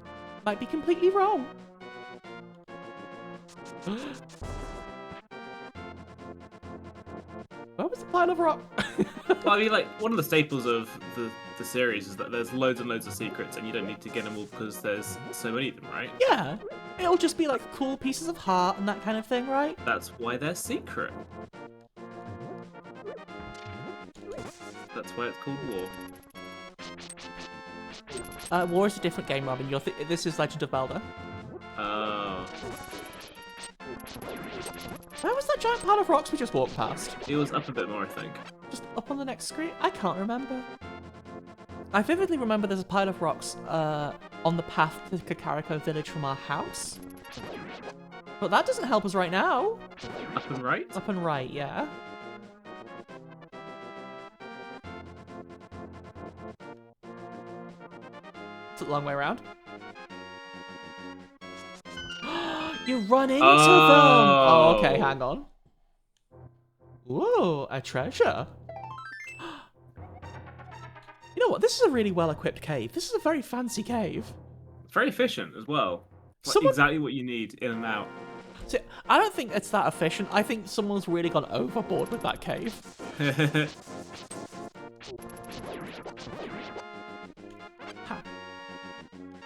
S1: might be completely wrong. Where was the pile of rock?
S3: Well, I mean, like, one of the staples of the series is that there's loads and loads of secrets, and you don't need to get them all because there's so many of them, right?
S1: Yeah, it'll just be like cool pieces of heart and that kind of thing, right?
S3: That's why they're secret. That's why it's called War.
S1: War is a different game, Robin. This is Legend of Zelda.
S3: Oh.
S1: Where was that giant pile of rocks we just walked past?
S3: It was up a bit more, I think.
S1: Just up on the next screen? I can't remember. I vividly remember there's a pile of rocks on the path to Kakariko village from our house. But that doesn't help us right now.
S3: Up and right?
S1: Up and right, yeah. It's a long way around. You run into them! Oh, okay, hang on. Ooh, a treasure. You know what? This is a really well-equipped cave. This is a very fancy cave.
S3: It's very efficient as well. Like exactly what you need in and out.
S1: See, I don't think it's that efficient. I think someone's really gone overboard with that cave.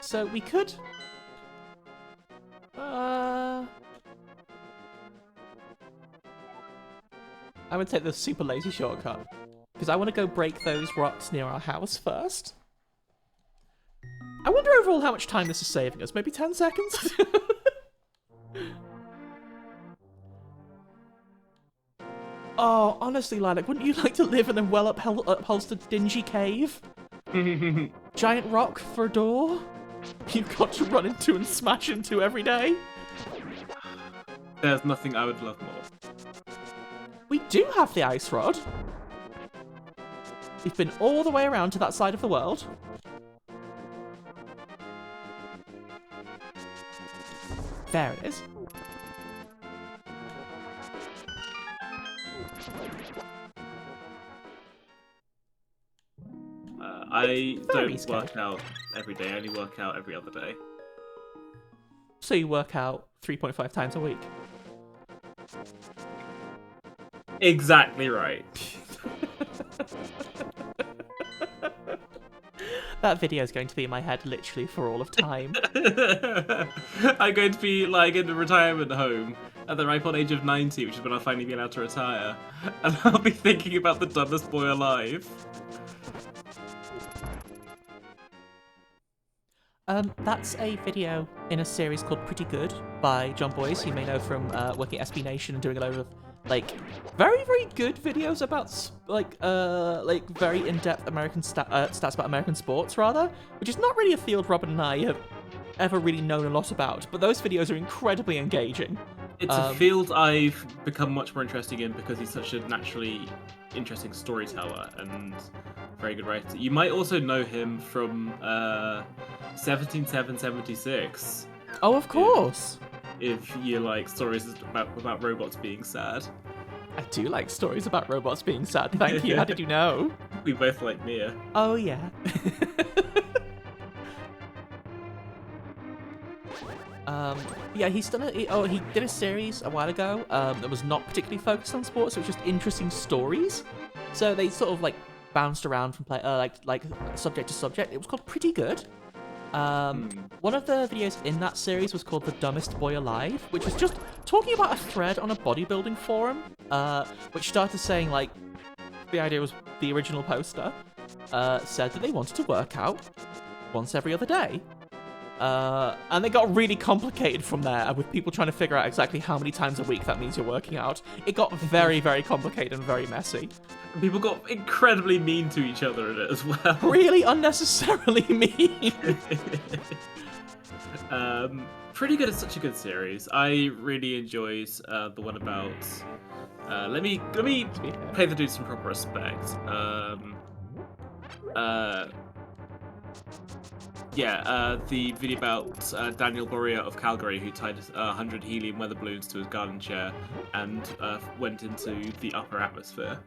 S1: So we could... I would take the super lazy shortcut. Because I want to go break those rocks near our house first. I wonder overall how much time this is saving us. Maybe 10 seconds? Oh, honestly, Lilac, wouldn't you like to live in a well-upholstered dingy cave? Giant rock for a door? You've got to run into and smash into every day?
S3: There's nothing I would love more.
S1: We do have the ice rod. We've been all the way around to that side of the world. There it is.
S3: I don't work out every day. I only work out every other day.
S1: So you work out 3.5 times a week?
S3: Exactly right.
S1: That video is going to be in my head literally for all of time.
S3: I'm going to be like in a retirement home at the ripe old age of 90, which is when I'll finally be allowed to retire. And I'll be thinking about the dumbest boy alive.
S1: That's a video in a series called Pretty Good by John Boyce, who you may know from working at SB Nation and doing a load of like very, very good videos about like very in-depth American stats about American sports, rather, which is not really a field Robin and I have ever really known a lot about. But those videos are incredibly engaging.
S3: It's a field I've become much more interested in because he's such a naturally interesting storyteller and very good writer. You might also know him from 17776.
S1: Oh, of course.
S3: If you like stories about robots being sad.
S1: I do like stories about robots being sad. Thank you. How did you know?
S3: We both like Mia.
S1: Oh, yeah. Yeah, he did a series a while ago that was not particularly focused on sports. It was just interesting stories. So they sort of like bounced around from like subject to subject. It was called Pretty Good. One of the videos in that series was called The Dumbest Boy Alive, which was just talking about a thread on a bodybuilding forum, which started saying, like, the idea was the original poster said that they wanted to work out once every other day. And they got really complicated from there, with people trying to figure out exactly how many times a week that means you're working out. It got very, very complicated and very messy.
S3: People got incredibly mean to each other in it as well.
S1: Really unnecessarily mean.
S3: Pretty Good is such a good series. I really enjoyed the one about. Let me pay the dude some proper respect. The video about Daniel Boria of Calgary, who tied 100 helium weather balloons to his garden chair and went into the upper atmosphere.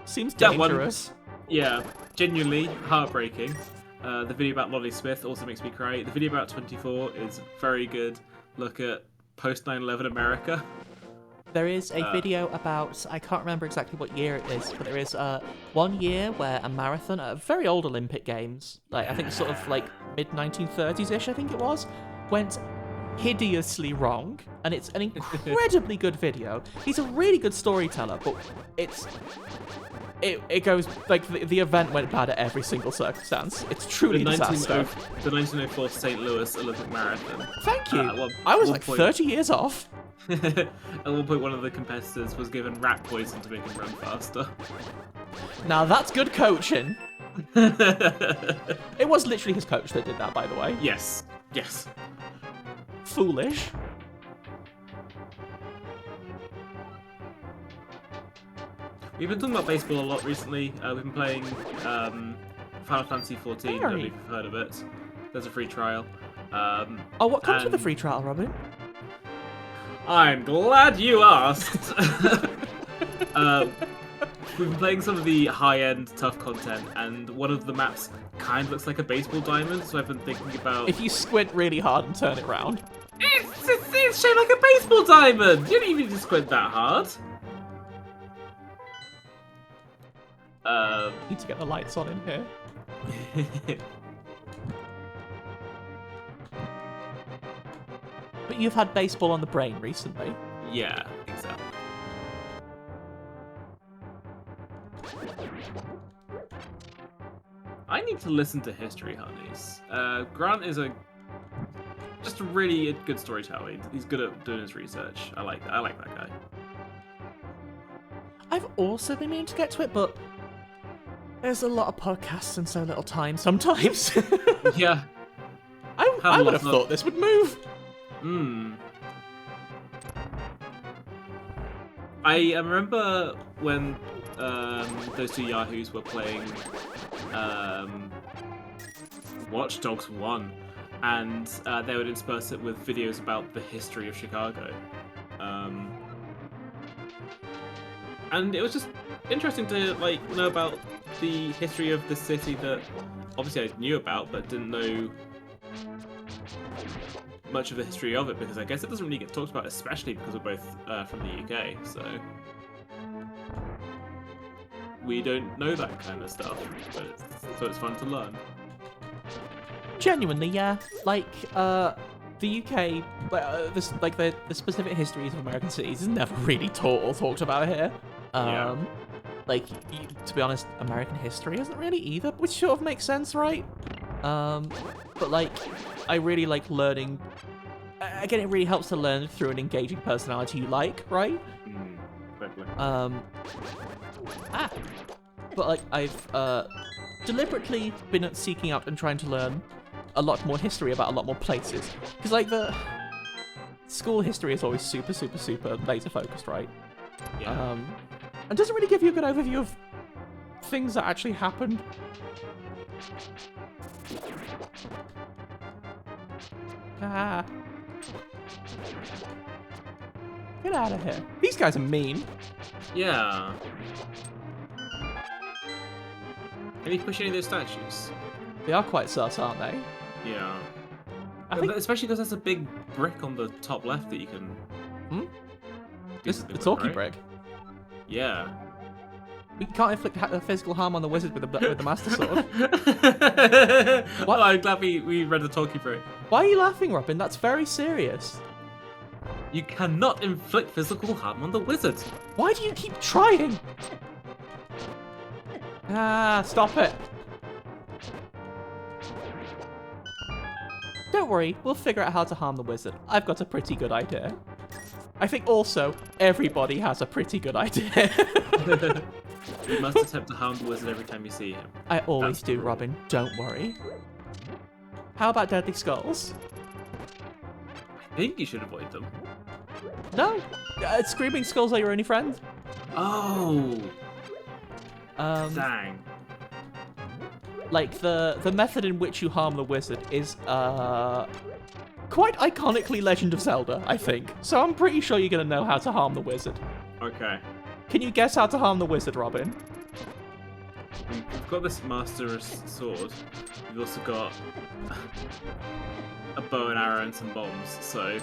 S1: Seems dangerous.
S3: Yeah, genuinely heartbreaking. The video about Lolly Smith also makes me cry. The video about 24 is very good. Look at post 9/11 America.
S1: There is a video about, I can't remember exactly what year it is, but there is 1 year where a marathon at a very old Olympic Games, like I think sort of like mid-1930s-ish, I think it was, went hideously wrong, and it's an incredibly good video. He's a really good storyteller, but it goes, like, the event went bad at every single circumstance. It's truly a disaster.
S3: The 1904 St. Louis Olympic Marathon.
S1: Thank you. I was like 30 years off.
S3: At one point, one of the competitors was given rat poison to make him run faster.
S1: Now that's good coaching. It was literally his coach that did that, by the way.
S3: Yes.
S1: Foolish.
S3: We've been talking about baseball a lot recently. We've been playing Final Fantasy 14. I don't know if you've heard of it. There's a free trial.
S1: What comes with the free trial, Robin?
S3: I'm glad you asked. We've been playing some of the high-end, tough content, and one of the maps kind of looks like a baseball diamond, so I've been thinking about...
S1: If you squint really hard and turn it round.
S3: It's shaped like a baseball diamond! You don't even need to squint that hard.
S1: Need to get the lights on in here. But you've had baseball on the brain recently.
S3: Yeah, exactly. I need to listen to History Honeys. Grant is just a really good storyteller. He's good at doing his research. I like that guy. I've
S1: also been meaning to get to it, but there's a lot of podcasts and so little time sometimes.
S3: Yeah.
S1: I would have thought this would move.
S3: I remember when those two yahoos were playing Watch Dogs 1, and they would intersperse it with videos about the history of Chicago. And it was just interesting to know about the history of the city that obviously I knew about, but didn't know much of the history of it, because I guess it doesn't really get talked about, especially because we're both from the UK, so we don't know that kind of stuff, so it's fun to learn.
S1: Genuinely, yeah. The UK, the specific histories of American cities is never really taught or talked about here.
S3: Yeah.
S1: To be honest, American history isn't really either, which sort of makes sense, right? But I really like learning. Again, it really helps to learn through an engaging personality you like, right? But I've deliberately been seeking out and trying to learn a lot more history about a lot more places, because the school history is always super laser focused, right?
S3: Yeah.
S1: And doesn't really give you a good overview of things that actually happened. Ah. Get out of here. These guys are mean.
S3: Yeah. Can you push any of those statues?
S1: They are quite sus, aren't they?
S3: Yeah.
S1: I think
S3: Especially because there's a big brick on the top left that you can...
S1: this is the talkie brick.
S3: Yeah.
S1: We can't inflict physical harm on the wizard with the master sword.
S3: Well, I'm glad we read the talkie brick.
S1: Why are you laughing, Robin? That's very serious.
S3: You cannot inflict physical harm on the wizard.
S1: Why do you keep trying? Ah, stop it. Don't worry, we'll figure out how to harm the wizard. I've got a pretty good idea. I think also, everybody has a pretty good idea.
S3: You must attempt to harm the wizard every time you see him.
S1: I always do, Robin. Don't worry. How about deadly skulls?
S3: I think you should avoid them.
S1: No, screaming skulls are your only friend.
S3: Oh, dang.
S1: Like, the method in which you harm the wizard is, quite iconically Legend of Zelda, I think. So I'm pretty sure you're gonna know how to harm the wizard.
S3: Okay.
S1: Can you guess how to harm the wizard, Robin?
S3: We've got this master sword. We've also got a bow and arrow and some bombs, so...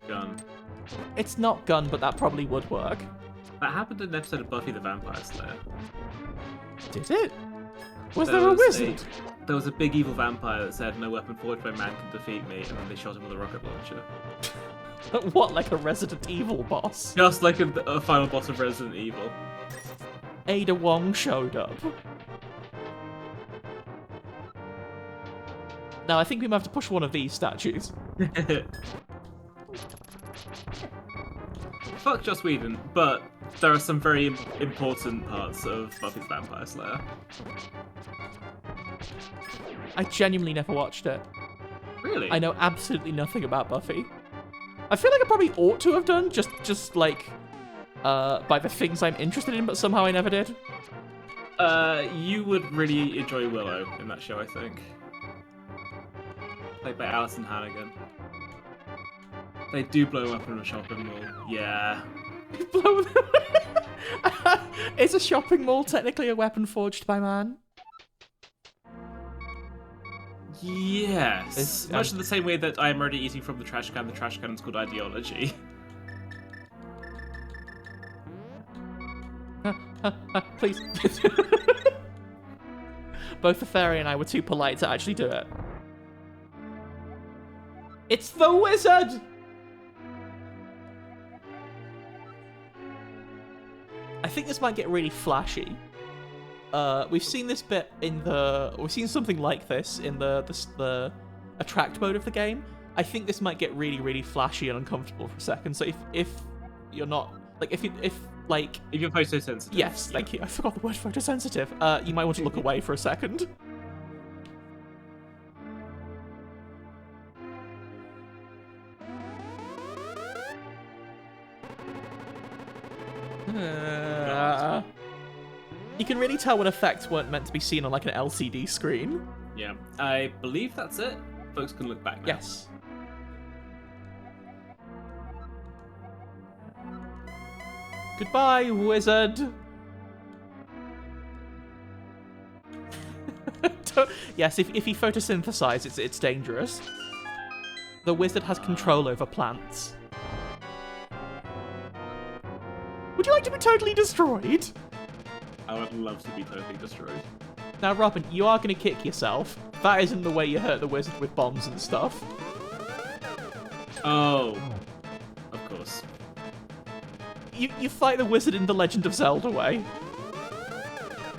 S3: Gun.
S1: It's not gun, but that probably would work.
S3: That happened in an episode of Buffy the Vampire Slayer.
S1: Did it? Was there a wizard?
S3: There was a big evil vampire that said, "No weapon forged by man can defeat me," and then they shot him with a rocket launcher.
S1: What, like a Resident Evil boss?
S3: Just like a final boss of Resident Evil.
S1: Ada Wong showed up. Now, I think we might have to push one of these statues.
S3: Fuck Joss Whedon, but there are some very important parts of Buffy the Vampire Slayer.
S1: I genuinely never watched it.
S3: Really?
S1: I know absolutely nothing about Buffy. I feel like I probably ought to have done, just like, by the things I'm interested in, but somehow I never did.
S3: You would really enjoy Willow in that show, I think. Played by Alison Hannigan. They do blow up in a shopping mall. Yeah.
S1: Blow them. Is a shopping mall technically a weapon forged by man?
S3: Yes. Much in the same way that I'm already eating from the trash can's called ideology.
S1: Please. Both the fairy and I were too polite to actually do it. It's the wizard! I think this might get really flashy. We've seen this bit in we've seen something like this in the attract mode of the game. I think this might get really, really flashy and uncomfortable for a second. So if you're not, like, if you're
S3: photosensitive.
S1: Yes, thank you. I forgot the word photosensitive. You might want to look away for a second. You can really tell when effects weren't meant to be seen on like an LCD screen.
S3: Yeah, I believe that's it. Folks can look back now.
S1: Yes. Goodbye, wizard. Yes, if he photosynthesizes, it's dangerous. The wizard has control over plants. Would you like to be totally destroyed?
S3: I would love to be totally destroyed.
S1: Now, Robin, you are going to kick yourself. That isn't the way you hurt the wizard with bombs and stuff.
S3: Oh. Of course.
S1: You fight the wizard in the Legend of Zelda way.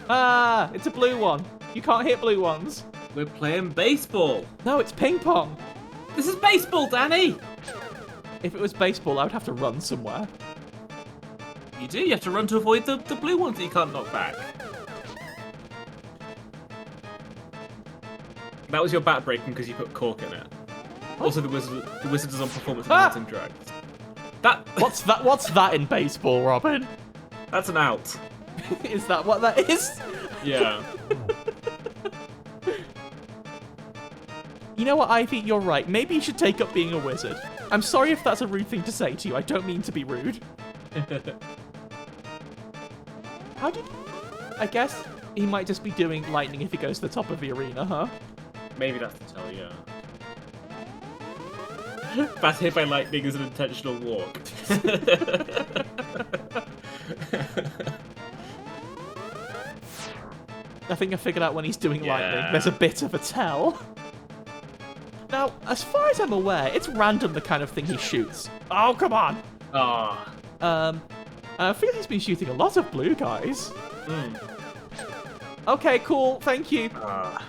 S1: Ah, it's a blue one. You can't hit blue ones.
S3: We're playing baseball.
S1: No, it's ping pong.
S3: This is baseball, Danny!
S1: If it was baseball, I would have to run somewhere.
S3: You do. You have to run to avoid the blue ones that you can't knock back. That was your bat breaking because you put cork in it. What? Also, the wizard is on performance enhancing drugs.
S1: What's that in baseball, Robin?
S3: That's an out.
S1: Is that what that is?
S3: Yeah.
S1: You know what, Ivy? You're right. Maybe you should take up being a wizard. I'm sorry if that's a rude thing to say to you. I don't mean to be rude. How did... I guess he might just be doing lightning if he goes to the top of the arena, huh?
S3: Maybe that's the tell, yeah. Fast hit by lightning is an intentional walk.
S1: I think I figured out when he's doing
S3: Yeah.
S1: lightning. There's a bit of a tell. Now, as far as I'm aware, it's random the kind of thing he shoots. Oh, come on!
S3: Ah.
S1: I feel he's been shooting a lot of blue guys.
S3: Mm.
S1: Okay, cool. Thank you.
S3: Ah.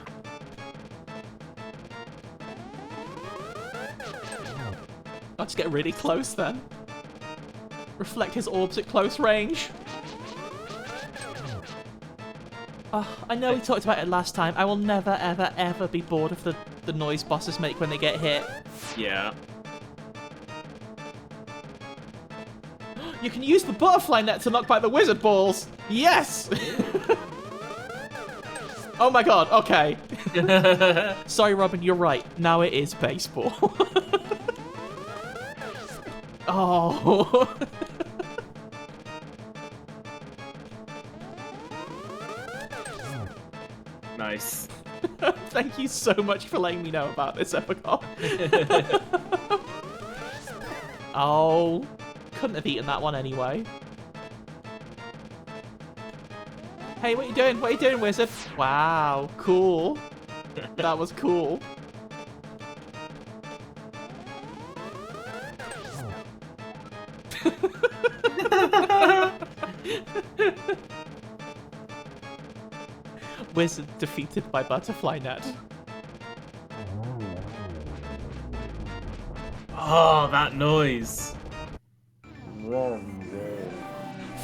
S1: I'll just get really close then. Reflect his orbs at close range. I know we talked about it last time. I will never, ever, ever be bored of the noise bosses make when they get hit.
S3: Yeah.
S1: You can use the butterfly net to knock back the wizard balls. Yes! Oh my god, okay. Sorry, Robin, you're right. Now it is baseball. Oh.
S3: Nice.
S1: Thank you so much for letting me know about this, Epicot. Oh. Couldn't have eaten that one anyway. Hey, what are you doing? What are you doing, wizard? Wow, cool. That was cool. Wizard defeated by butterfly net.
S3: Oh, that noise.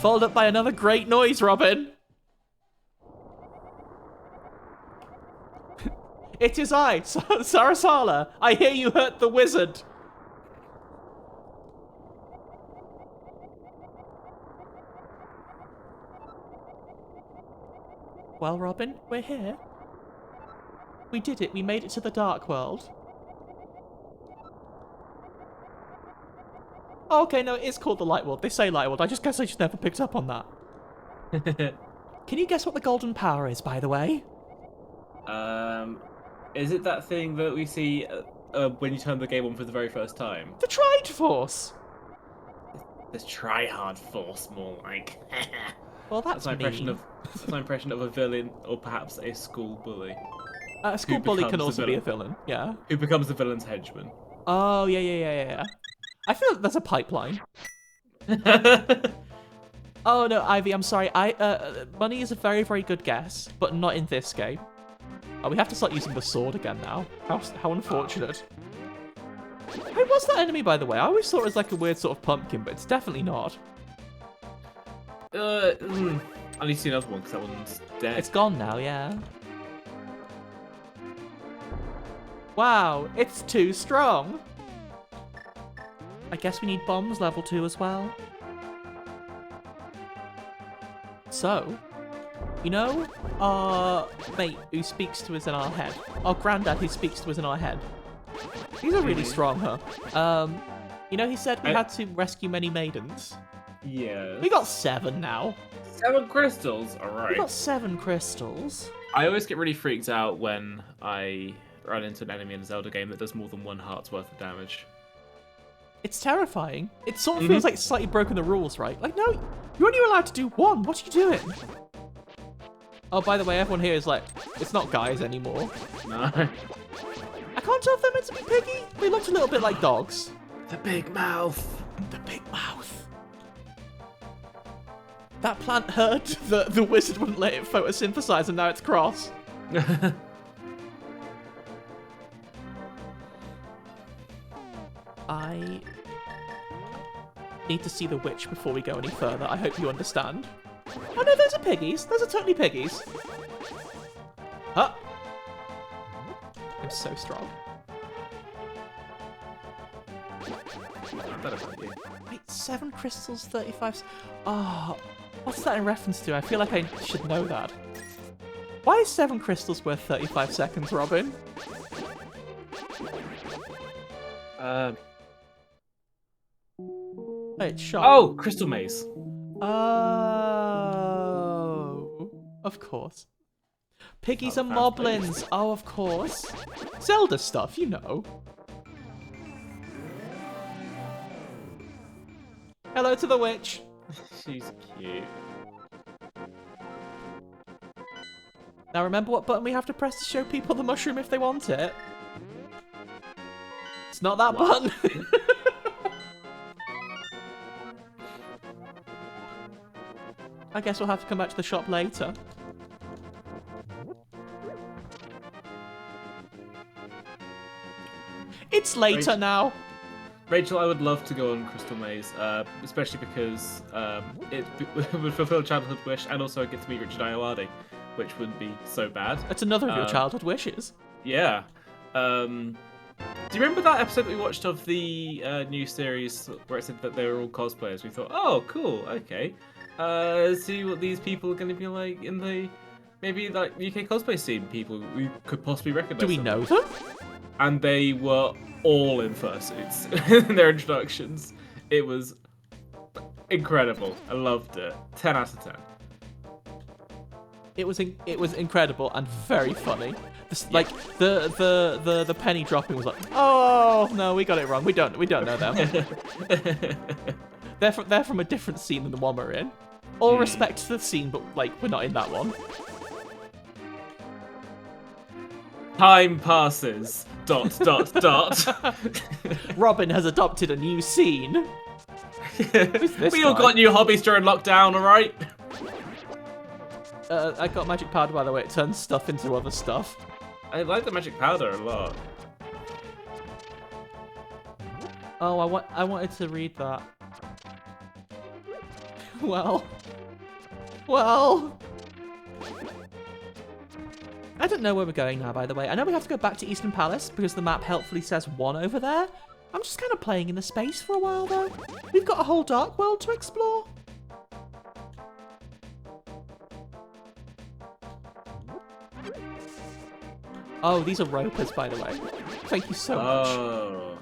S1: Followed up by another great noise, Robin. It is I, Sarasala. I hear you hurt the wizard. Well, Robin, we're here. We did it. We made it to the Dark World. Oh, okay, no, it is called the Light World. They say Light World. I just guess I just never picked up on that. Can you guess what the golden power is, by the way?
S3: Is it that thing that we see when you turn the game on for the very first time?
S1: The Tride Force.
S3: The try-hard force, more like.
S1: Well, that's
S3: my impression
S1: mean.
S3: of that's my impression of a villain, or perhaps a school bully.
S1: A school bully can
S3: becomes the
S1: also be a villain, yeah.
S3: Who becomes the villain's henchman?
S1: Oh, yeah. I feel like there's a pipeline. Oh, no, Ivy, I'm sorry. Money is a very, very good guess, but not in this game. Oh, we have to start using the sword again now. How unfortunate. Hey, what's that enemy, by the way? I always thought it was like a weird sort of pumpkin, but it's definitely not.
S3: I need to see another one, because that one's dead.
S1: It's gone now, yeah. Wow, it's too strong. I guess we need bombs level 2 as well. So, you know our mate who speaks to us in our head? Our granddad who speaks to us in our head? These are really strong, huh? You know he said we had to rescue many maidens?
S3: Yeah.
S1: We got 7 now.
S3: 7 crystals? Alright.
S1: We got 7 crystals.
S3: I always get really freaked out when I run into an enemy in a Zelda game that does more than 1 heart's worth of damage.
S1: It's terrifying. It sort of feels like it's slightly broken the rules, right? Like, no, you're only allowed to do 1. What are you doing? Oh, by the way, everyone here is like, it's not guys anymore.
S3: No.
S1: I can't tell if they're meant to be piggy. They looked a little bit like dogs.
S3: The big mouth.
S1: The big mouth. That plant heard that the wizard wouldn't let it photosynthesize and now it's cross. I need to see the witch before we go any further. I hope you understand. Oh no, those are piggies. Those are totally piggies. Huh? I'm so strong. Wait, 7 crystals, 35... Oh, What's that in reference to? I feel like I should know that. Why is 7 crystals worth 35 seconds, Robin? Wait, shot.
S3: Oh, Crystal Maze.
S1: Oh, of course. Piggies
S3: Oh,
S1: and
S3: fans,
S1: moblins. Oh, of course. Zelda stuff, you know. Hello to the witch.
S3: She's cute.
S1: Now remember what button we have to press to show people the mushroom if they want it? It's not that button. I guess we'll have to come back to the shop later. It's later now.
S3: Rachel, I would love to go on Crystal Maze, especially because it would fulfill a childhood wish, and also I get to meet Richard Ayoade, which wouldn't be so bad.
S1: That's another of your childhood wishes.
S3: Yeah. Do you remember that episode that we watched of the new series where it said that they were all cosplayers? We thought, oh, cool, okay. See what these people are going to be like in the maybe like UK cosplay scene. People we could possibly recognize.
S1: Do we know them?
S3: And they were all in fursuits in their introductions. It was incredible. I loved it. 10 out of 10.
S1: It was incredible and very funny. Like the penny dropping was like, oh no, we got it wrong. We don't know them. They're from a different scene than the one we're in. All respect to the scene, but like we're not in that one.
S3: Time passes. ...
S1: Robin has adopted a new scene.
S3: We all got new hobbies during lockdown, alright?
S1: I got magic powder, by the way. It turns stuff into other stuff.
S3: I like the magic powder a lot.
S1: Oh, I wanted to read that. Well. I don't know where we're going now, by the way. I know we have to go back to Eastern Palace because the map helpfully says 1 over there. I'm just kind of playing in the space for a while, though. We've got a whole dark world to explore. Oh, these are ropers, by the way. Thank you so much.
S3: Oh.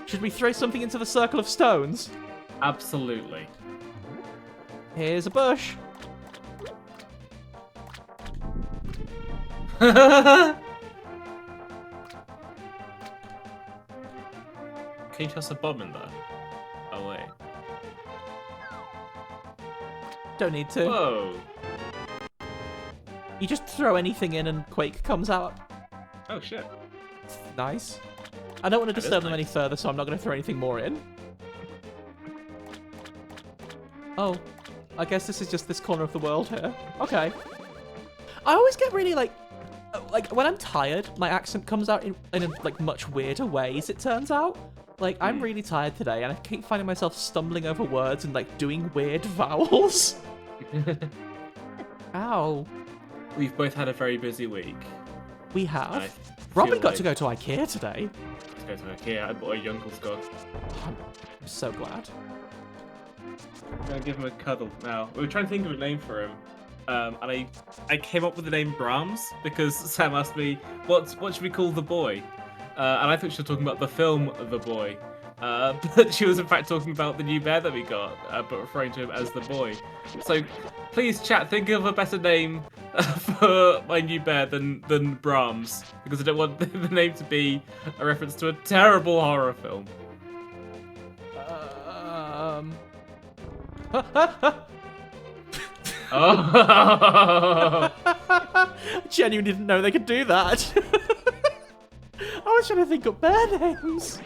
S1: Should we throw something into the circle of stones?
S3: Absolutely.
S1: Here's a bush.
S3: Can you toss a bomb in there? Oh wait.
S1: Don't need to.
S3: Whoa.
S1: You just throw anything in and Quake comes out.
S3: Oh shit.
S1: Nice. I don't want to
S3: That is
S1: disturb them any
S3: nice.
S1: further, so I'm not going to throw anything more in. Oh, I guess this is just this corner of the world here. Okay. I always get really like when I'm tired, my accent comes out in like much weirder ways, it turns out. Like, I'm really tired today, and I keep finding myself stumbling over words and like doing weird vowels. Ow.
S3: We've both had a very busy week.
S1: We
S3: I
S1: have.
S3: feel
S1: Robin got
S3: like-
S1: to go to IKEA today.
S3: Let's go to IKEA. I bought a Yonkle's God.
S1: I'm so glad.
S3: I'm gonna give him a cuddle now. We were trying to think of a name for him, and I came up with the name Brahms because Sam asked me what should we call the boy, and I thought she was talking about the film The Boy, but she was in fact talking about the new bear that we got, but referring to him as the boy. So please, chat, think of a better name for my new bear than Brahms, because I don't want the name to be a reference to a terrible horror film. Oh.
S1: Genuinely didn't know they could do that. I was trying to think of bear names.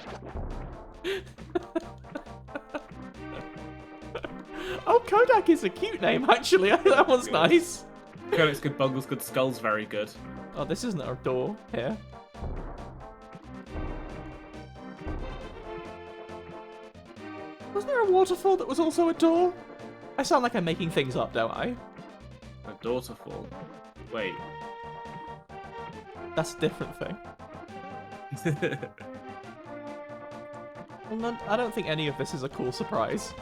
S1: Oh, Kodak is a cute name, actually. That one's nice.
S3: Kodak's good, Bungle's good, Skull's very good.
S1: Oh, this isn't a door here. Wasn't there a waterfall that was also a door? I sound like I'm making things up, don't I?
S3: A daughterfall. Wait.
S1: That's a different thing. I don't think any of this is a cool surprise.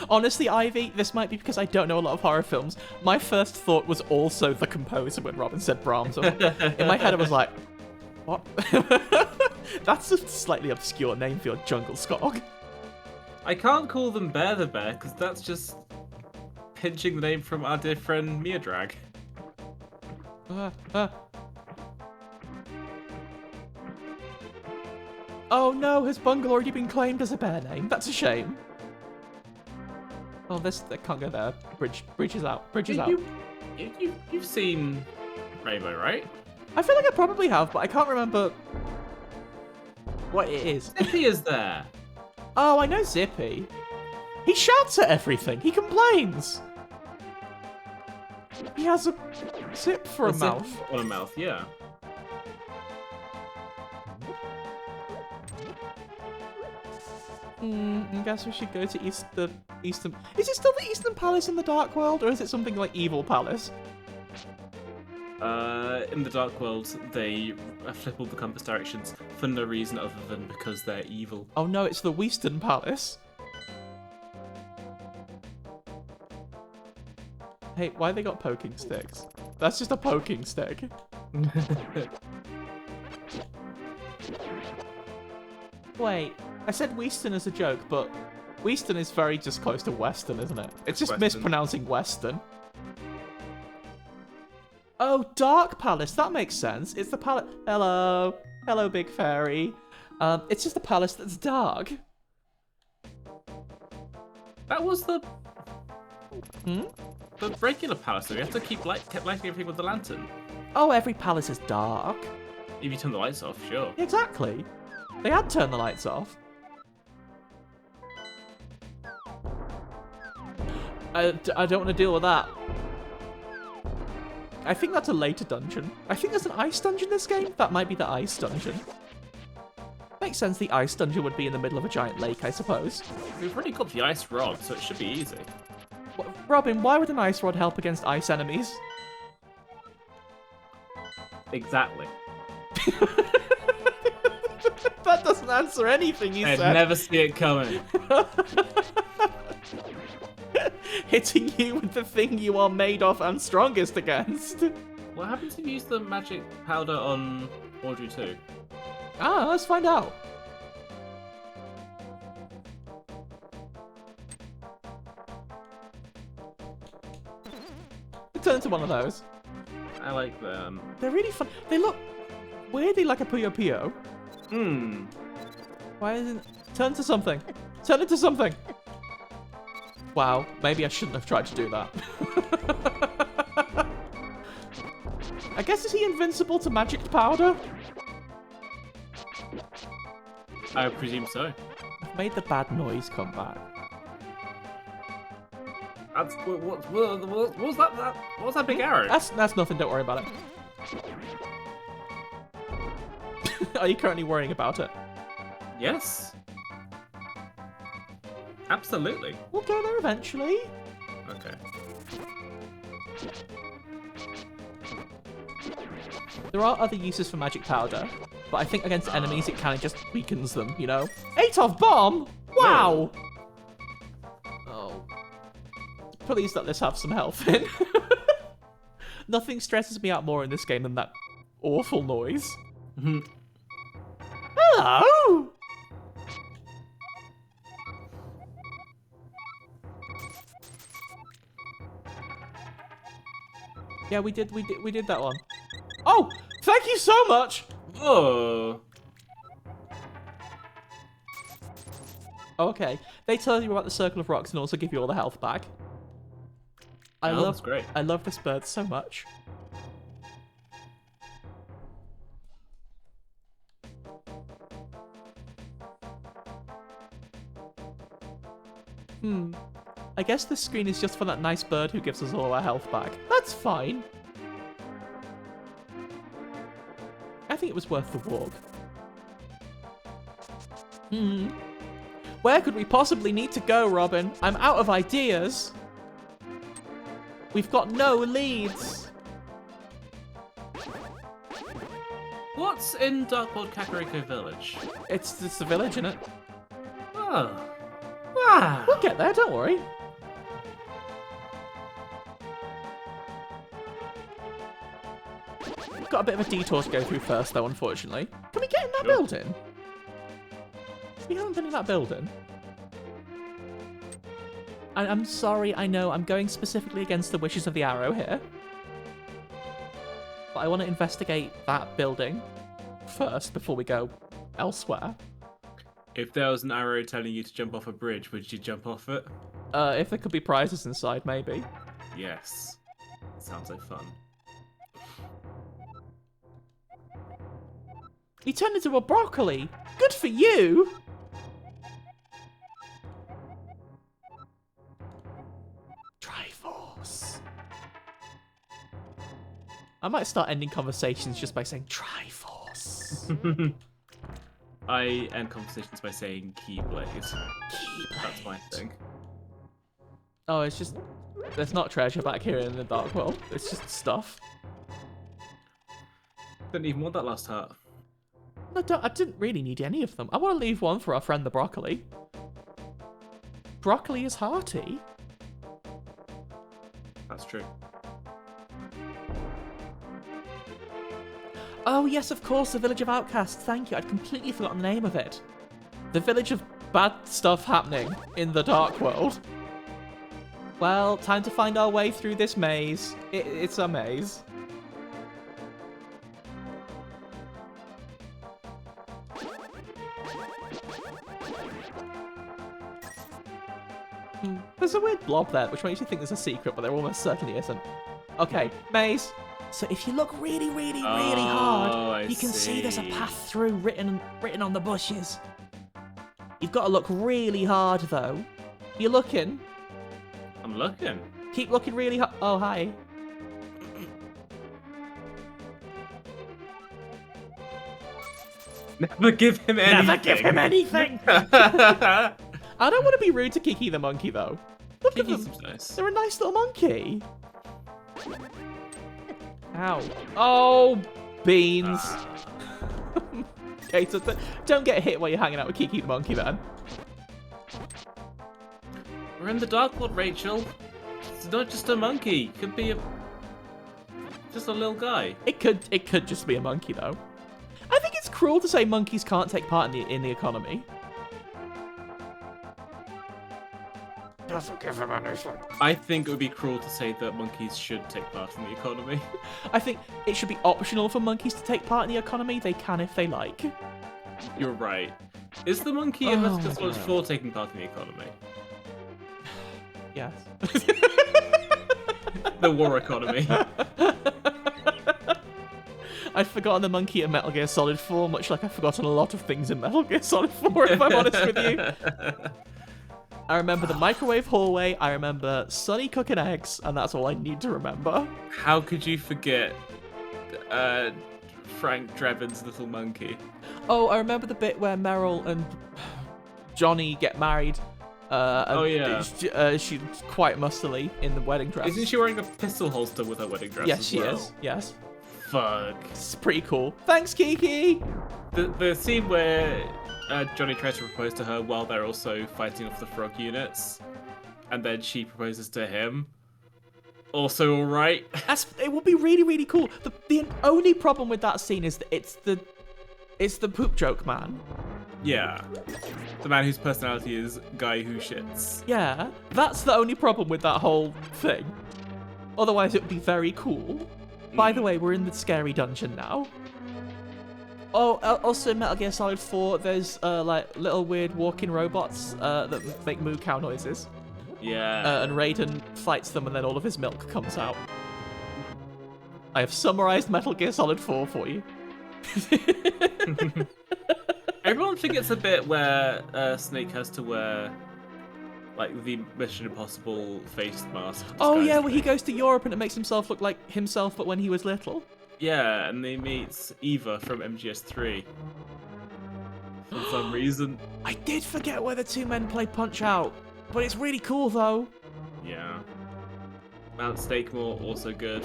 S1: Honestly, Ivy, this might be because I don't know a lot of horror films. My first thought was also the composer when Robin said Brahms. In my head, I was like, what? That's a slightly obscure name for your jungle skog.
S3: I can't call them Bear the Bear, because that's just pinching the name from our dear friend Mia Drag.
S1: Oh no, has Bungle already been claimed as a bear name? That's a shame. Oh, they can't go there. Bridge is out. Bridge is out.
S3: You've seen Rainbow, right?
S1: I feel like I probably have, but I can't remember what it is.
S3: Zippy is there.
S1: Oh, I know Zippy. He shouts at everything. He complains. He has a zip for a mouth.
S3: On a mouth, yeah.
S1: I guess we should go to the Eastern... Is it still the Eastern Palace in the Dark World, or is it something like Evil Palace?
S3: In the Dark World, they flip all the compass directions for no reason other than because they're evil.
S1: Oh no, it's the Western Palace. Hey, why they got poking sticks? That's just a poking stick. Wait, I said Western as a joke, but Western is very just close to Western, isn't it? It's just
S3: Western.
S1: mispronouncing Western. Oh, Dark Palace, that makes sense. It's the palace. Hello. Hello, Big Fairy. It's just a palace that's dark.
S3: That was the regular palace, though. You have to keep kept lighting everything with the lantern.
S1: Oh, every palace is dark.
S3: If you turn the lights off, sure.
S1: Exactly. They had turned the lights off. I don't want to deal with that. I think that's a later dungeon. I think there's an ice dungeon in this game. That might be the ice dungeon. Makes sense the ice dungeon would be in the middle of a giant lake, I suppose.
S3: We've already got the ice rod, so it should be easy.
S1: Robin, why would an ice rod help against ice enemies?
S3: Exactly.
S1: That doesn't answer anything you said.
S3: I'd never see it coming.
S1: Hitting you with the thing you are made of and strongest against.
S3: What happens if you use the magic powder on Audrey 2?
S1: Ah, let's find out. Turn into one of those.
S3: I like them.
S1: They're really fun. They look weirdly like a Puyo Puyo. Why isn't... Turn to something. Turn into something. Wow, maybe I shouldn't have tried to do that. I guess, is he invincible to magic powder?
S3: I presume so.
S1: I've made the bad noise come back.
S3: That's what was that? What was that big arrow?
S1: That's nothing, don't worry about it. Are you currently worrying about it?
S3: Yes. Absolutely.
S1: We'll go there eventually.
S3: Okay.
S1: There are other uses for magic powder, but I think against enemies it kind of just weakens them, you know? 8 off bomb? Wow! Oh. Please let this have some health in. Nothing stresses me out more in this game than that awful noise. Hello! Yeah, we did that one. Oh, thank you so much.
S3: Oh.
S1: Okay, they tell you about the Circle of Rocks and also give you all the health back.
S3: That's great.
S1: I love this bird so much. I guess this screen is just for that nice bird who gives us all our health back. That's fine. I think it was worth the walk. Where could we possibly need to go, Robin? I'm out of ideas. We've got no leads.
S3: What's in Dark World Kakariko Village?
S1: It's the village, isn't it?
S3: Oh. Wow.
S1: We'll get there, don't worry. We've got a bit of a detour to go through first, though, unfortunately. Can we get in that building? We haven't been in that building. I'm sorry, I know, I'm going specifically against the wishes of the arrow here. But I want to investigate that building first before we go elsewhere.
S3: If there was an arrow telling you to jump off a bridge, would you jump off it?
S1: If there could be prizes inside, maybe.
S3: Yes. Sounds like fun.
S1: He turned into a broccoli! Good for you! Triforce. I might start ending conversations just by saying Triforce.
S3: I end conversations by saying Keyblade.
S1: Keyblade.
S3: That's my thing.
S1: Oh, it's just... There's not treasure back here in the Dark World. It's just stuff.
S3: Didn't even want that last heart.
S1: No, I didn't really need any of them. I want to leave one for our friend the broccoli. Broccoli is hearty.
S3: That's true.
S1: Oh, yes, of course, the Village of Outcasts. Thank you. I'd completely forgotten the name of it. The village of bad stuff happening in the Dark World. Well, time to find our way through this maze. It's a maze. There's a weird blob there, which makes you think there's a secret, but there almost certainly isn't. Okay, maze. So if you look really, really, really hard, you can see there's a path through written on the bushes. You've got to look really hard, though. You're looking.
S3: I'm looking.
S1: Keep looking really hard. Oh, hi.
S3: Never give him anything.
S1: Never give him anything. I don't want to be rude to Kiki the monkey, though. Look at them.
S3: Nice.
S1: They're a nice little monkey. Ow. Oh, beans. Okay, so don't get hit while you're hanging out with Kiki the monkey, then.
S3: We're in the Dark World, Rachel. It's not just a monkey. It could be just a little guy.
S1: It could just be a monkey, though. I think it's cruel to say monkeys can't take part in the economy. Doesn't give him anything.
S3: I think it would be cruel to say that monkeys should take part in the economy.
S1: I think it should be optional for monkeys to take part in the economy. They can if they like.
S3: You're right. Is the monkey in Metal Gear Solid 4 taking part in the economy?
S1: Yes.
S3: The war economy.
S1: I've forgotten the monkey in Metal Gear Solid 4, much like I've forgotten a lot of things in Metal Gear Solid 4, if I'm honest with you. I remember the microwave hallway, I remember Sonny cooking eggs, and that's all I need to remember.
S3: How could you forget Frank Drebin's little monkey?
S1: Oh, I remember the bit where Meryl and Johnny get married. She's quite muscly in the wedding dress.
S3: Isn't she wearing a pistol holster with her wedding dress?
S1: Yes,
S3: as
S1: she
S3: well?
S1: is. Yes.
S3: Fuck.
S1: It's pretty cool. Thanks, Kiki!
S3: The scene where Johnny tries to propose to her while they're also fighting off the frog units, and then she proposes to him. Also alright.
S1: It would be really, really cool. The only problem with that scene is that it's the poop joke man.
S3: Yeah. The man whose personality is guy who shits.
S1: Yeah, that's the only problem with that whole thing. Otherwise, it would be very cool. By the way, we're in the scary dungeon now. Oh, also in Metal Gear Solid 4, there's like little weird walking robots that make moo cow noises.
S3: Yeah.
S1: And Raiden fights them, and then all of his milk comes out. I have summarized Metal Gear Solid 4 for you.
S3: Everyone forgets a bit where Snake has to wear like the Mission Impossible face mask.
S1: Oh yeah, where he goes to Europe and it makes himself look like himself, but when he was little.
S3: Yeah, and they meet Eva from MGS3 for some reason.
S1: I did forget where the two men play Punch Out, but it's really cool though.
S3: Yeah. Mount Snakemore, also good.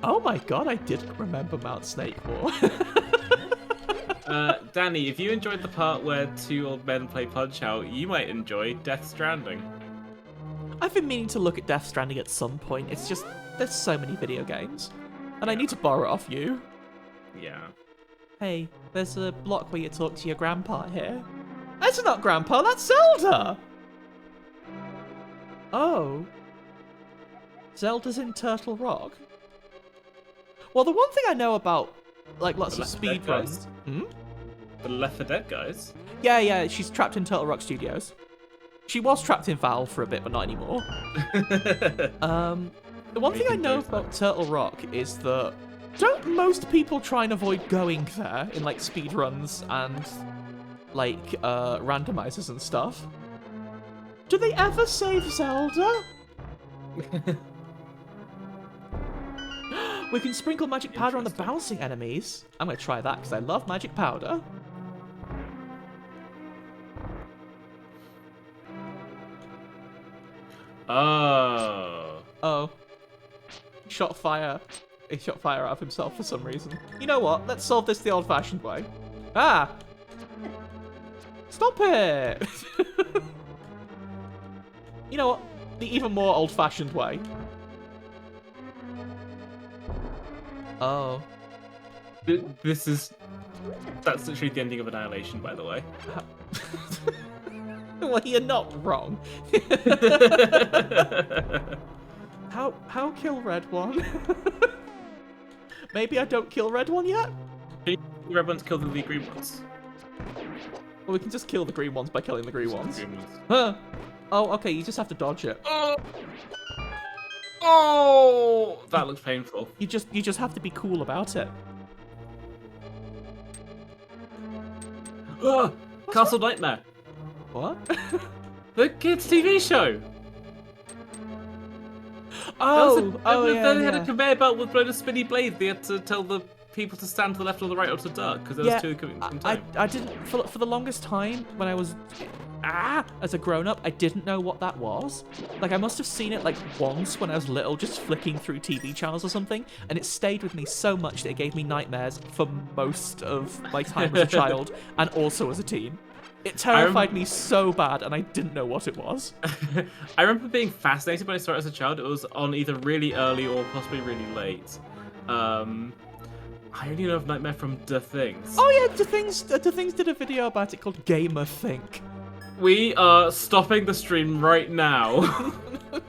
S1: Oh my god, I didn't remember Mount Snakemore.
S3: Danny, if you enjoyed the part where two old men play Punch-Out, you might enjoy Death Stranding.
S1: I've been meaning to look at Death Stranding at some point. It's just, there's so many video games. And I need to borrow it off you.
S3: Yeah.
S1: Hey, there's a block where you talk to your grandpa here. That's not grandpa, that's Zelda! Oh. Zelda's in Turtle Rock? Well, the one thing I know about, like, lots of speedruns...
S3: The Left 4 Dead guys?
S1: Yeah, she's trapped in Turtle Rock Studios. She was trapped in Valve for a bit, but not anymore. The one thing I know about Turtle Rock is that don't most people try and avoid going there in, like, speedruns and, like, randomizers and stuff? Do they ever save Zelda? We can sprinkle magic powder on the bouncing enemies. I'm gonna try that because I love magic powder.
S3: Oh.
S1: Oh. He shot fire out of himself for some reason. You know what? Let's solve this the old-fashioned way. Ah! Stop it! You know what? The even more old-fashioned way. Oh.
S3: That's literally the ending of Annihilation, by the way.
S1: Well, you're not wrong. How kill red one? Maybe I don't kill red one yet?
S3: Can you red ones kill the green ones?
S1: Well, we can just kill the green ones by killing the green ones.
S3: Green ones.
S1: Huh. Oh, okay, you just have to dodge it.
S3: Oh, that looks painful.
S1: You just have to be cool about it.
S3: Castle Nightmare.
S1: What?
S3: The kids' TV show. They had a conveyor belt with a load of spinny blades. They had to tell the people to stand to the left or the right or to duck because there was two coming in time.
S1: I didn't for the longest time when I was as a grown-up, I didn't know what that was. Like, I must have seen it like once when I was little, just flicking through TV channels or something, and it stayed with me so much that it gave me nightmares for most of my time as a child and also as a teen. It terrified me so bad, and I didn't know what it was.
S3: I remember being fascinated when I saw it as a child. It was on either really early or possibly really late. I only know of Nightmare from The Things.
S1: Oh yeah, The Things did a video about it called Gamer Think.
S3: We are stopping the stream right now.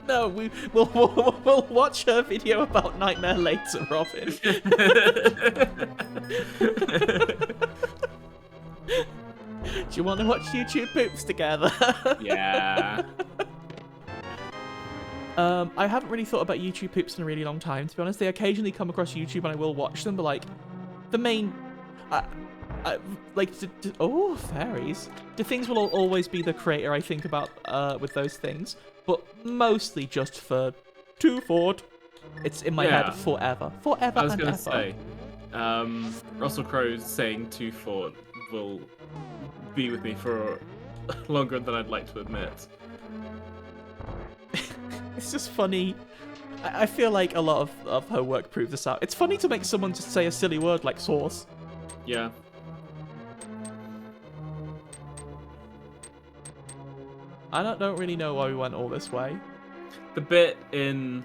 S1: No, we'll watch her video about Nightmare later, Robin. Do you want to watch YouTube poops together?
S3: Yeah.
S1: I haven't really thought about YouTube poops in a really long time, to be honest. They occasionally come across YouTube and I will watch them, but like, the main... oh, fairies. The Things will always be the creator I think about with those things, but mostly just for Two Ford. It's in my head forever. Forever
S3: I was
S1: and
S3: going
S1: ever.
S3: to say, Russell Crowe saying Two Ford will be with me for longer than I'd like to admit.
S1: It's just funny. I feel like a lot of her work proves this out. It's funny to make someone just say a silly word like sauce.
S3: Yeah.
S1: I don't really know why we went all this way.
S3: The bit in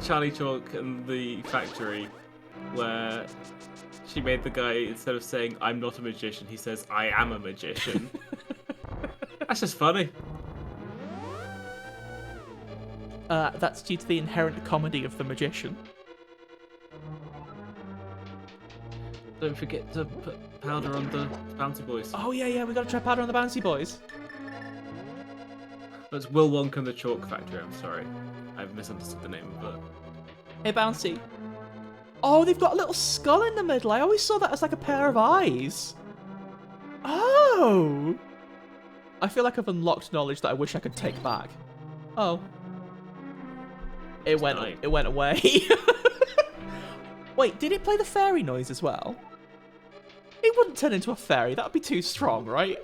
S3: Charlie Chalk and the Factory where she made the guy, instead of saying I'm not a magician, he says I am a magician. That's just funny.
S1: That's due to the inherent comedy of the magician.
S3: Don't forget to put powder on the Bouncy Boys.
S1: Oh yeah, we gotta try powder on the Bouncy Boys.
S3: That's Will Wonka and the Chalk Factory, I'm sorry. I've misunderstood the name of it.
S1: Hey Bouncy. Oh, they've got a little skull in the middle. I always saw that as like a pair of eyes. Oh! I feel like I've unlocked knowledge that I wish I could take back. Oh. It went away. Wait, did it play the fairy noise as well? It wouldn't turn into a fairy. That would be too strong, right?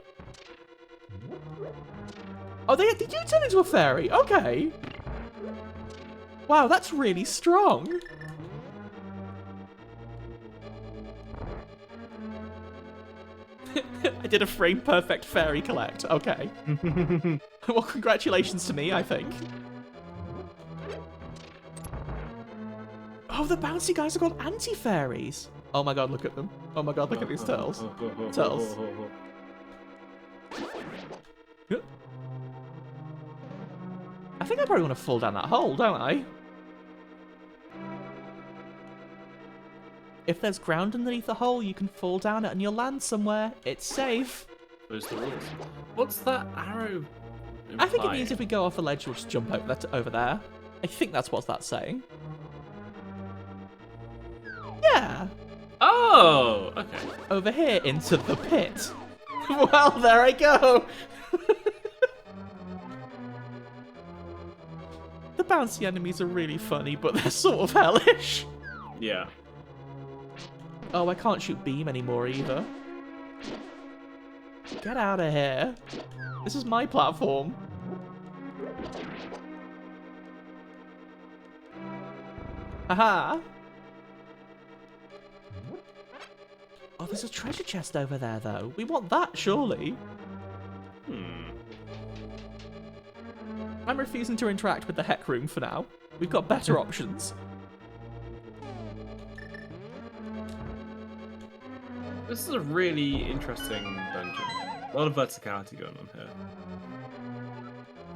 S1: Oh, they do turn into a fairy. Okay. Wow, that's really strong. I did a frame perfect fairy collect. Okay. Well, congratulations to me, I think. Oh, the bouncy guys are called anti-fairies. Oh my god, look at them. Oh my god, look at these turtles. Turtles. I think I probably want to fall down that hole, don't I? If there's ground underneath the hole, you can fall down it and you'll land somewhere. It's safe.
S3: Those are the rules. What's that arrow implying?
S1: I think it means if we go off a ledge, we'll just jump over that over there. I think that's what that's saying. Yeah.
S3: Oh, okay.
S1: Over here into the pit. Well, there I go. The bouncy enemies are really funny, but they're sort of hellish.
S3: Yeah.
S1: Oh, I can't shoot beam anymore either. Get out of here. This is my platform. Aha! Oh, there's a treasure chest over there, though. We want that, surely. I'm refusing to interact with the heck room for now. We've got better options.
S3: This is a really interesting dungeon. A lot of verticality going on here.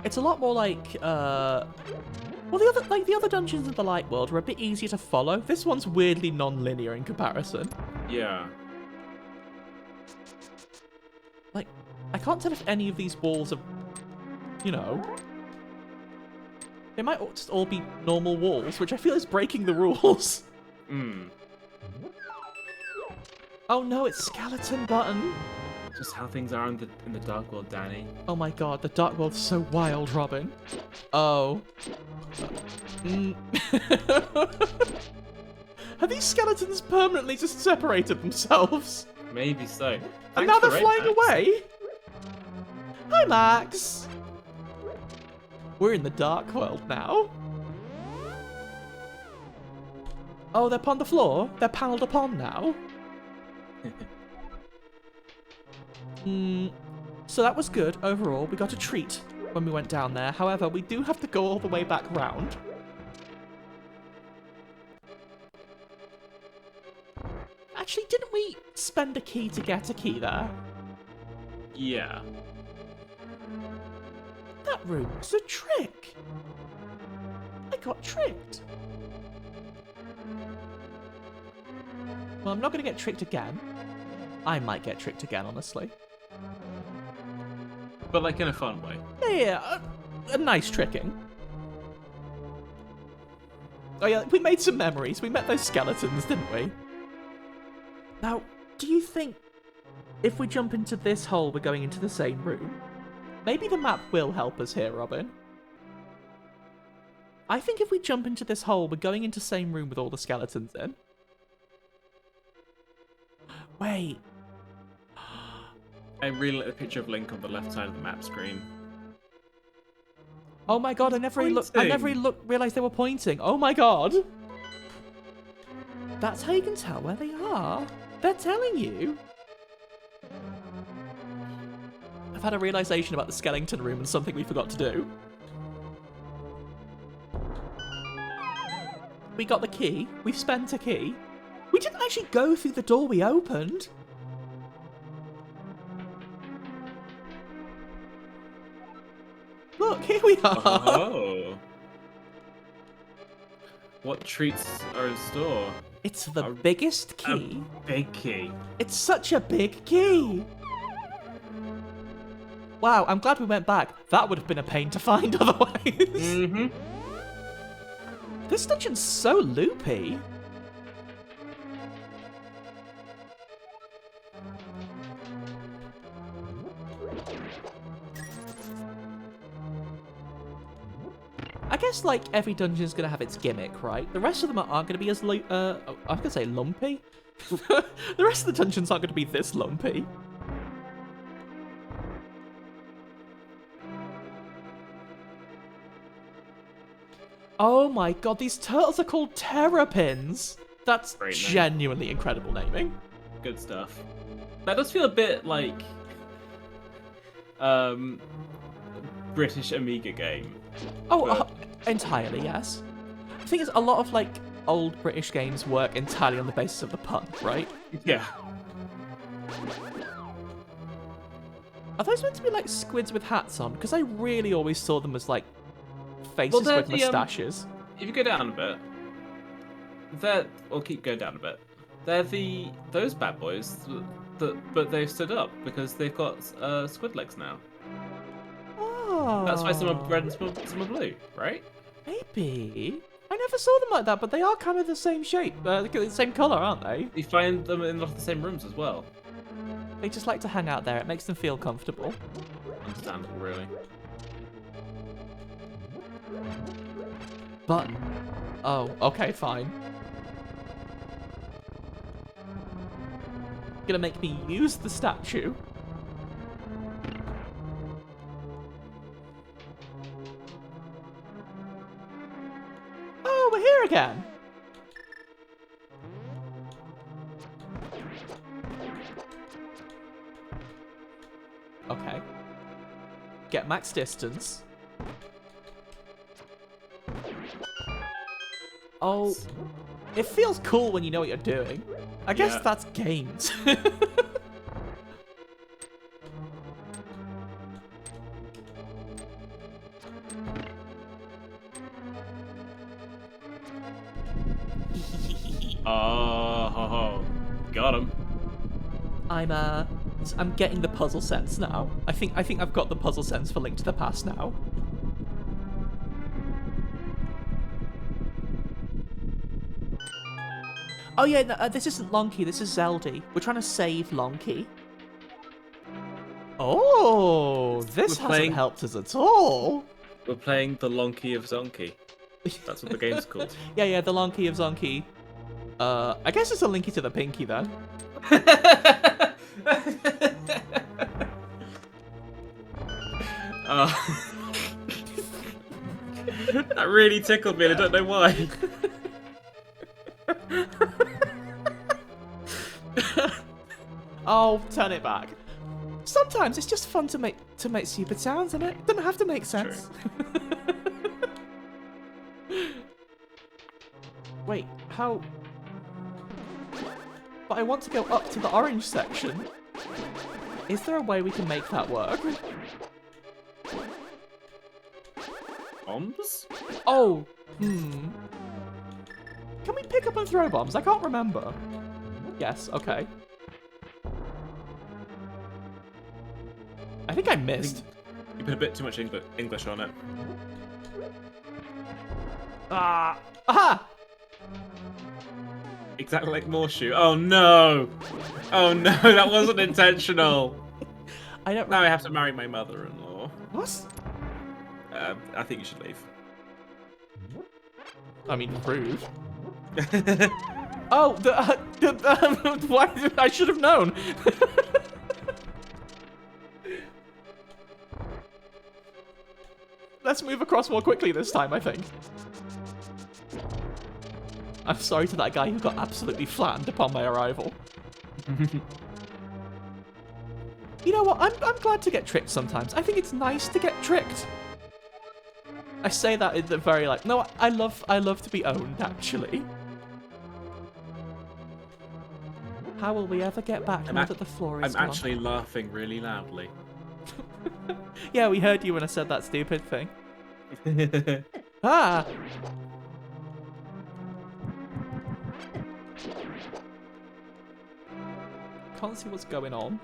S1: It's a lot more like, well, the other dungeons in the Light World were a bit easier to follow. This one's weirdly non-linear in comparison.
S3: Yeah.
S1: Like, I can't tell if any of these walls are, you know, they might just all be normal walls, which I feel is breaking the rules. Oh no, it's skeleton button.
S3: Just how things are in the Dark World, Danny.
S1: Oh my god, the Dark World's so wild, Robin. Oh. Have these skeletons permanently just separated themselves?
S3: Maybe so.
S1: And now they're flying away? Hi, Max. We're in the Dark World now. Oh, they're upon the floor? They're panelled upon now? So that was good overall. We got a treat when we went down there. However, we do have to go all the way back round. Actually, didn't we spend a key to get a key there?
S3: Yeah.
S1: That room was a trick. I got tricked. Well, I'm not going to get tricked again. I might get tricked again, honestly.
S3: But like in a fun way.
S1: Yeah, a nice tricking. Oh yeah, we made some memories. We met those skeletons, didn't we? Now, do you think if we jump into this hole, we're going into the same room? Maybe the map will help us here, Robin. I think if we jump into this hole, we're going into the same room with all the skeletons in. Wait.
S3: I really like the picture of Link on the left side of the map screen.
S1: Oh my god, I never realized they were pointing. Oh my god. That's how you can tell where they are. They're telling you. I've had a realization about the skeleton room and something we forgot to do. We got the key. We've spent a key. We didn't actually go through the door we opened. Look, here we are.
S3: Oh. What treats are in store?
S1: It's the biggest key.
S3: A big key.
S1: It's such a big key. Wow, I'm glad we went back. That would have been a pain to find otherwise.
S3: Mm-hmm.
S1: This dungeon's so loopy. I guess, like, every dungeon's gonna have its gimmick, right? The rest of them aren't gonna be as, I was gonna say lumpy. The rest of the dungeons aren't gonna be this lumpy. Oh my god, these turtles are called terrapins. That's
S3: Great name.
S1: genuinely incredible naming.
S3: Good stuff. That does feel a bit like British Amiga game.
S1: Oh,
S3: But-
S1: entirely, yes. I think it's a lot of like old British games work entirely on the basis of the pun, right?
S3: Yeah.
S1: Are those meant to be like squids with hats on? Because I really always saw them as like faces
S3: Well, they're
S1: with
S3: the,
S1: mustaches.
S3: If you go down a bit, or keep going down a bit. They're those bad boys, but they've stood up because they've got squid legs now.
S1: Oh.
S3: That's why some are red and some are blue, right?
S1: Maybe. I never saw them like that, but they are kind of the same shape, the same color, aren't they?
S3: You find them in a lot of the same rooms as well.
S1: They just like to hang out there. It makes them feel comfortable.
S3: Understandable, really.
S1: Button. Oh, okay, fine. Gonna make me use the statue. Oh, we're here again. Okay. Get max distance. Oh, it feels cool when you know what you're doing. I guess
S3: Yeah.
S1: that's games.
S3: Oh, got him.
S1: I'm getting the puzzle sense now. I think I've got the puzzle sense for Link to the Past now. Oh yeah, no, this isn't Lonky, this is Zelda. We're trying to save Lonky. Oh, this
S3: We're
S1: hasn't
S3: playing-
S1: helped us at all.
S3: We're playing the Lonky of Zonky. That's what the game's called.
S1: Yeah, the Lonky of Zonky. I guess it's a Linky to the Pinky then.
S3: That really tickled me, and I don't know why.
S1: Oh, turn it back. Sometimes it's just fun to make stupid sounds, and it doesn't have to make sense. Wait, how? But I want to go up to the orange section. Is there a way we can make that work?
S3: Bombs?
S1: Oh, Can we pick up and throw bombs? I can't remember. Yes, okay. I think I missed.
S3: You put a bit too much English on it.
S1: Ah! Aha!
S3: Exactly like Morshoe. Oh no! Oh no, that wasn't intentional.
S1: I don't.
S3: Now I have to marry my mother-in-law.
S1: What?
S3: I think you should leave.
S1: I mean, rude. Oh, why? I should have known. Let's move across more quickly this time, I think. I'm sorry to that guy who got absolutely flattened upon my arrival. You know what? I'm glad to get tricked sometimes. I think it's nice to get tricked. I say that in the very like, no, I love to be owned, actually. How will we ever get back now that the floor is
S3: I'm
S1: gone?
S3: actually laughing really loudly.
S1: Yeah, we heard you when I said that stupid thing. Ah! Can't see what's going on.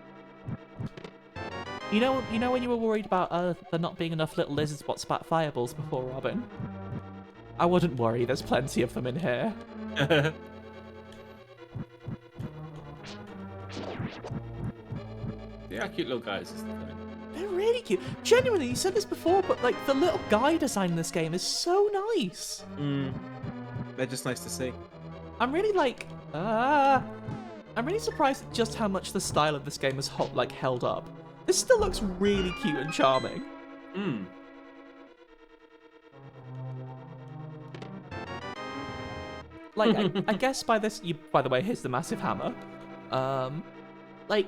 S1: You know when you were worried about there not being enough little lizards what spat fireballs before, Robin? I wouldn't worry, there's plenty of them in here.
S3: Yeah, cute little guys. Is the thing.
S1: They're really cute. Genuinely, you said this before, but like the little guy design in this game is so nice.
S3: They're just nice to see.
S1: I'm really like, I'm really surprised at just how much the style of this game has held up. This still looks really cute and charming. like, I guess by this, by the way, here's the massive hammer. Like,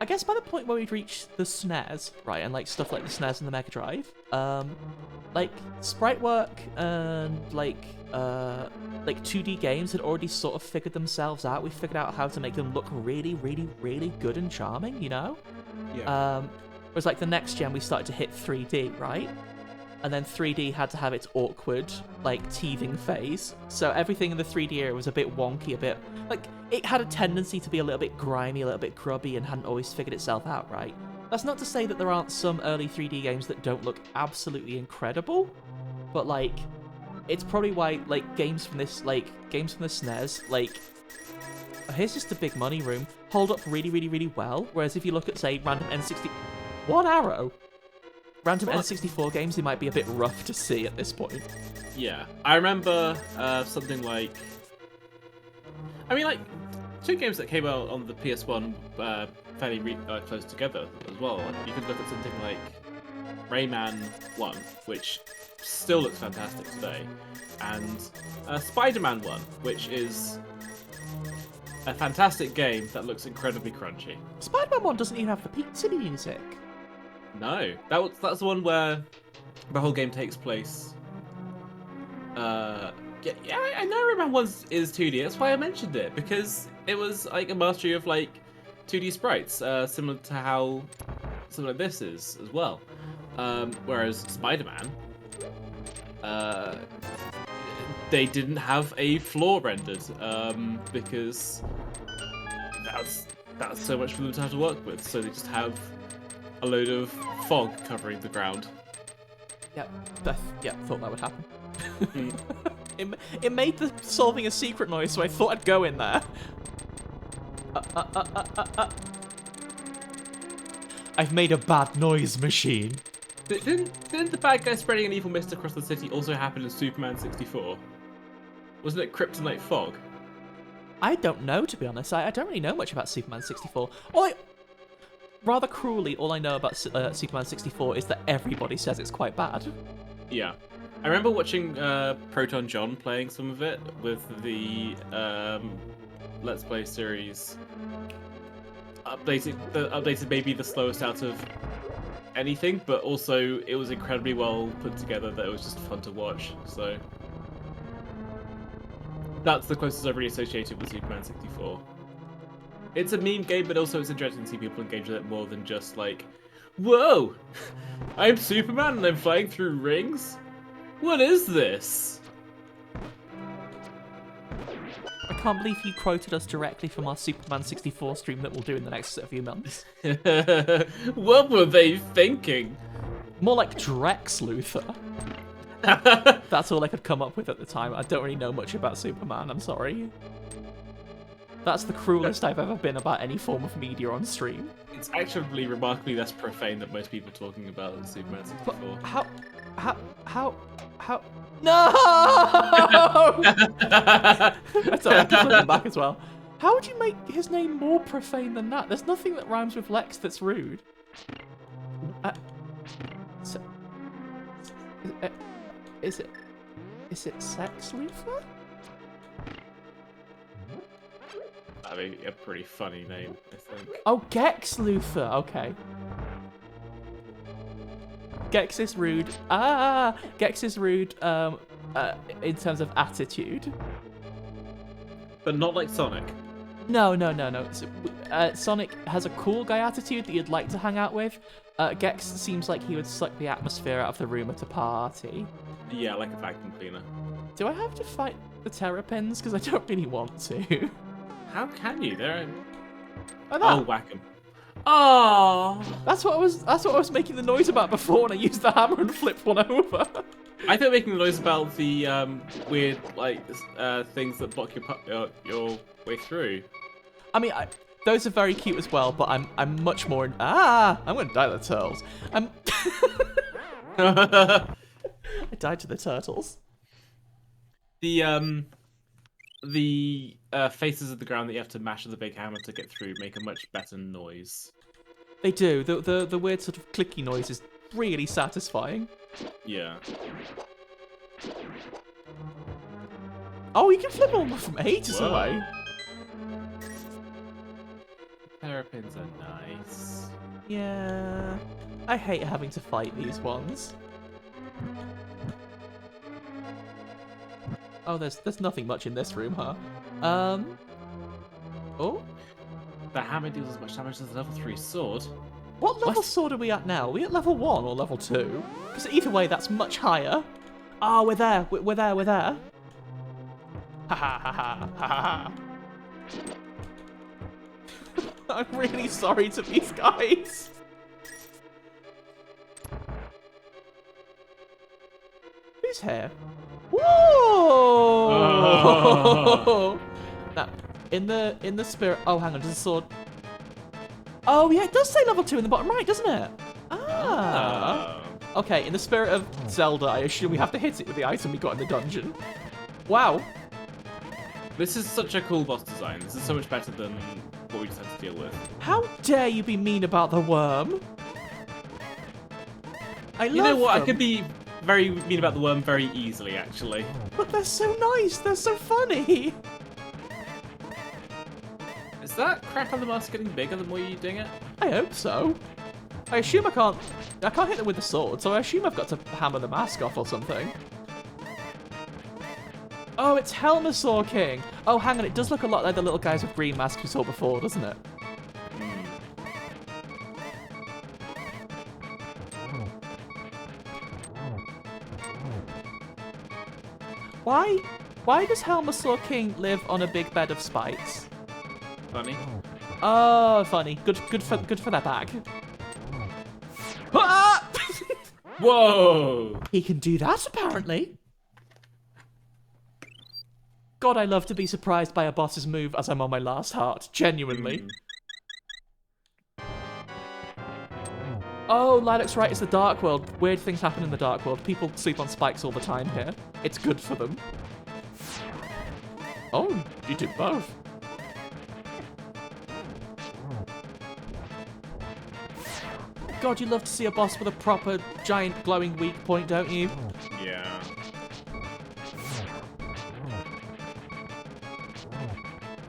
S1: I guess by the point where we'd reached the SNES, right, and like stuff like the SNES and the Mega Drive, like sprite work and like 2D games had already sort of figured themselves out. We figured out how to make them look really, really, really good and charming, you know?
S3: Yeah.
S1: Whereas like the next gen, we started to hit 3D, right? And then 3D had to have its awkward, like, teething phase. So everything in the 3D era was a bit wonky, a bit... Like, it had a tendency to be a little bit grimy, a little bit grubby, and hadn't always figured itself out, right? That's not to say that there aren't some early 3D games that don't look absolutely incredible, but, like, it's probably why, like, games from the SNES, like... Here's just a big money room, hold up really, really, really well, whereas if you look at, say, random N60... One arrow! Random N64 games, they might be a bit rough to see at this point.
S3: Yeah, I remember something like... I mean, like, two games that came out on the PS1 fairly close together as well. You could look at something like Rayman 1, which still looks fantastic today, and Spider-Man 1, which is a fantastic game that looks incredibly crunchy.
S1: Spider-Man 1 doesn't even have the pizza music.
S3: No, that's the one where the whole game takes place. Yeah, I know Rayman 1 is 2D. That's why I mentioned it, because it was like a mastery of like 2D sprites, similar to how something like this is as well. Whereas Spider-Man, they didn't have a floor rendered, because that's so much for them to have to work with. So they just have a load of fog covering the ground.
S1: Yep, thought that would happen. It made the solving a secret noise, so I thought I'd go in there. I've made a bad noise machine.
S3: Didn't the bad guy spreading an evil mist across the city also happen in Superman 64? Wasn't it kryptonite fog?
S1: I don't know, to be honest. I don't really know much about Superman 64. Rather cruelly, all I know about Superman 64 is that everybody says it's quite bad.
S3: Yeah. I remember watching Proton John playing some of it with the Let's Play series. Updated maybe the slowest out of anything, but also it was incredibly well put together that it was just fun to watch, so... That's the closest I've really associated with Superman 64. It's a meme game, but also it's interesting to see people engage with it more than just like, whoa! I'm Superman and I'm flying through rings? What is this?
S1: I can't believe you quoted us directly from our Superman 64 stream that we'll do in the next few months.
S3: What were they thinking?
S1: More like Drex Luthor. That's all I could come up with at the time. I don't really know much about Superman, I'm sorry. That's the cruelest I've ever been about any form of media on stream.
S3: It's actually remarkably less profane than most people talking about in Superman 64.
S1: But how? No! Sorry, I can flip back as well. How would you make his name more profane than that? There's nothing that rhymes with Lex that's rude. Is it Sex Luthor?
S3: That'd be a pretty funny name, I think.
S1: Oh, Gex Luthor. Okay. Gex is rude. Gex is rude. In terms of attitude.
S3: But not like Sonic.
S1: No. So, Sonic has a cool guy attitude that you'd like to hang out with. Gex seems like he would suck the atmosphere out of the room at a party.
S3: Yeah, like a vacuum cleaner.
S1: Do I have to fight the Terrapins? Because I don't really want to.
S3: How can you? They're...
S1: Oh,
S3: whack 'em. Oh,
S1: that's what I was making the noise about before when I used the hammer and flipped one over.
S3: I thought making the noise about the weird things that block your way through.
S1: I mean, those are very cute as well, but I'm much more. I'm gonna die to the turtles. I died to the turtles.
S3: The faces of the ground that you have to mash with the big hammer to get through make a much better noise.
S1: They do. The weird sort of clicky noise is really satisfying.
S3: Yeah.
S1: Oh, you can flip them from ages
S3: Whoa.
S1: away.
S3: Terrapins are nice.
S1: Yeah. I hate having to fight these ones. Oh, there's nothing much in this room, huh? Oh?
S3: The hammer deals as much damage as the level 3 sword.
S1: What level sword are we at now? Are we at level 1 or level 2? Because either way, that's much higher. Ah, we're there. We're there. We're there. Ha ha ha ha ha ha. I'm really sorry to these guys. Who's here? Whoa! Now, in the spirit. Oh, hang on. Does the sword? Oh yeah, it does say level 2 in the bottom right, doesn't it? Ah. Okay. In the spirit of Zelda, I assume we have to hit it with the item we got in the dungeon. Wow.
S3: This is such a cool boss design. This is so much better than what we just had to deal with.
S1: How dare you be mean about the worm?
S3: You know what? I could be very mean about the worm very easily, actually.
S1: But they're so nice. They're so funny.
S3: Is that crack on the mask getting bigger the more you're doing it?
S1: I hope so. I assume I can't hit them with the sword, so I assume I've got to hammer the mask off or something. Oh, it's Helmasaur King. Oh, hang on. It does look a lot like the little guys with green masks we saw before, doesn't it? Why does Helmasaur King live on a big bed of spikes?
S3: Funny.
S1: Oh, funny. Good for their bag. Ah!
S3: Whoa!
S1: He can do that, apparently. God, I love to be surprised by a boss's move as I'm on my last heart. Genuinely. Oh, Lilac's right, it's the Dark World. Weird things happen in the Dark World. People sleep on spikes all the time here. It's good for them. Oh, you did both. God, you love to see a boss with a proper, giant, glowing weak point, don't you?
S3: Yeah.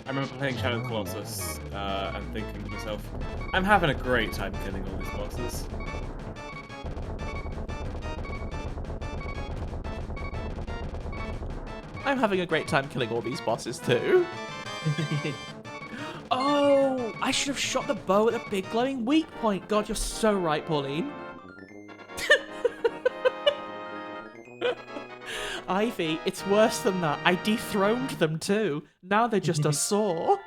S3: I remember playing Shadow Colossus and thinking to myself, I'm having a great time killing all these bosses.
S1: I'm having a great time killing all these bosses too. Oh, I should have shot the bow at the big glowing weak point. God, you're so right, Pauline. Ivy, it's worse than that. I dethroned them too. Now they're just a saw.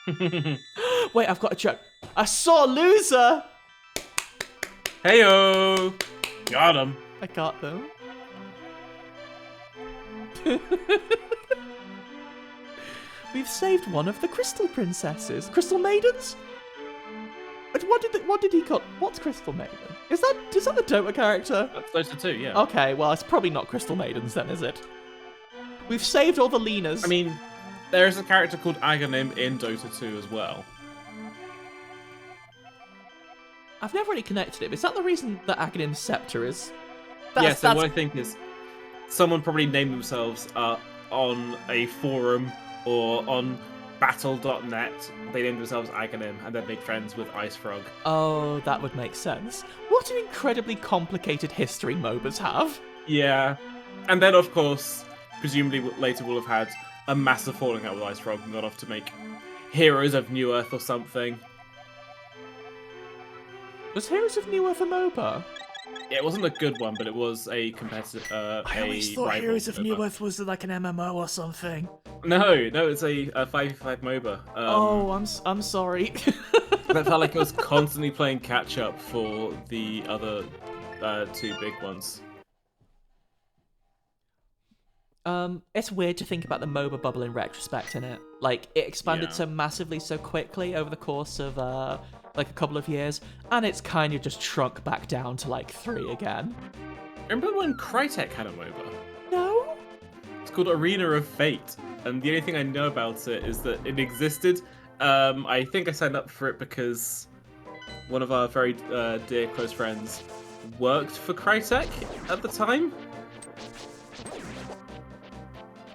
S1: Wait, I've got a joke. A sore loser!
S3: Heyo! Got him.
S1: I got them. We've saved one of the Crystal Princesses. Crystal Maidens? What did he call? What's Crystal Maiden? Is that the Dota character?
S3: That's Dota 2, yeah.
S1: Okay, well, it's probably not Crystal Maidens then, is it? We've saved all the Lenas.
S3: I mean, there is a character called Aghanim in Dota 2 as well.
S1: I've never really connected it. Is that the reason that Aghanim's scepter is?
S3: Yeah, so what I think is someone probably named themselves on a forum or on battle.net. They named themselves Aghanim and then made friends with Ice Frog.
S1: Oh, that would make sense. What an incredibly complicated history MOBAs have.
S3: Yeah. And then, of course, presumably later we'll have had a massive falling out with Ice Frog and gone off to make Heroes of New Earth or something.
S1: Was Heroes of New Earth a MOBA?
S3: Yeah, it wasn't a good one, but it was a competitive.
S1: I always thought Heroes of New Earth was like an MMO or something.
S3: No, it's a 5v5 MOBA.
S1: Oh, I'm sorry.
S3: That felt like it was constantly playing catch up for the other two big ones.
S1: It's weird to think about the MOBA bubble in retrospect, innit? Like, it expanded so massively so quickly over the course of like a couple of years, and it's kind of just shrunk back down to like 3 again.
S3: Remember when Crytek had a MOBA?
S1: No?
S3: It's called Arena of Fate, and the only thing I know about it is that it existed. I think I signed up for it because one of our very dear close friends worked for Crytek at the time.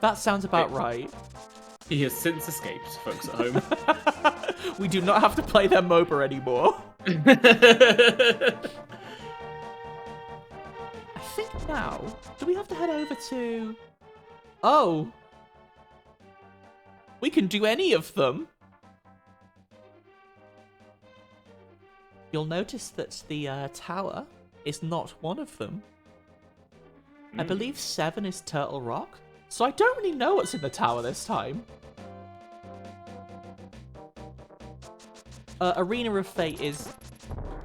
S1: That sounds about right.
S3: He has since escaped, folks at home.
S1: We do not have to play their MOBA anymore. I think now, do we have to head over to... Oh. We can do any of them. You'll notice that the tower is not one of them. I believe 7 is Turtle Rock, so I don't really know what's in the tower this time. Arena of Fate is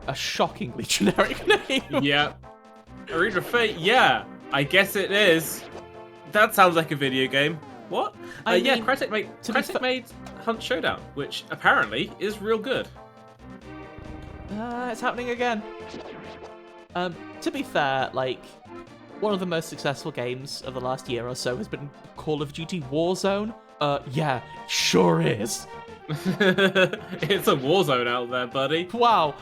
S1: a shockingly generic name.
S3: Yeah. Arena of Fate, yeah. I guess it is. That sounds like a video game. What? Yeah, Crytek made Hunt Showdown, which apparently is real good.
S1: It's happening again. To be fair, like, one of the most successful games of the last year or so has been Call of Duty Warzone. Yeah, sure is.
S3: It's a war zone out there, buddy.
S1: Wow.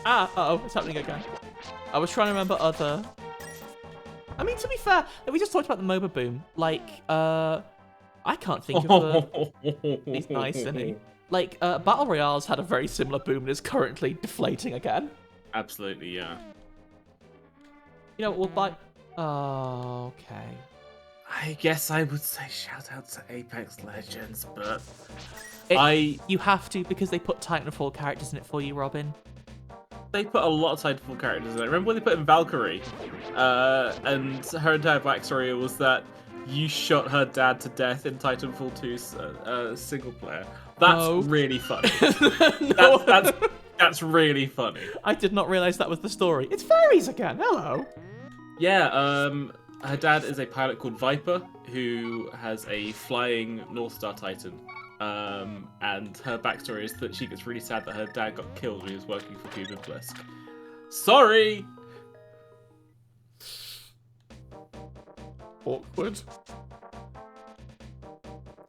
S1: Uh-oh, it's happening again. I was trying to remember other... I mean, to be fair, we just talked about the MOBA boom. Like, I can't think of He's nice, isn't he? Like, Battle Royale's had a very similar boom and is currently deflating again.
S3: Absolutely, yeah.
S1: You know, we'll buy... Oh, okay.
S3: I guess I would say shout out to Apex Legends, but
S1: You have to, because they put Titanfall characters in it for you, Robin.
S3: They put a lot of Titanfall characters in it. Remember when they put in Valkyrie? And her entire backstory was that you shot her dad to death in Titanfall 2's single player. That's really funny.
S1: No.
S3: That's really funny.
S1: I did not realize that was the story. It's fairies again. Hello.
S3: Yeah, her dad is a pilot called Viper, who has a flying North Star Titan. And her backstory is that she gets really sad that her dad got killed when he was working for Cuban Blisk. Sorry!
S1: Awkward.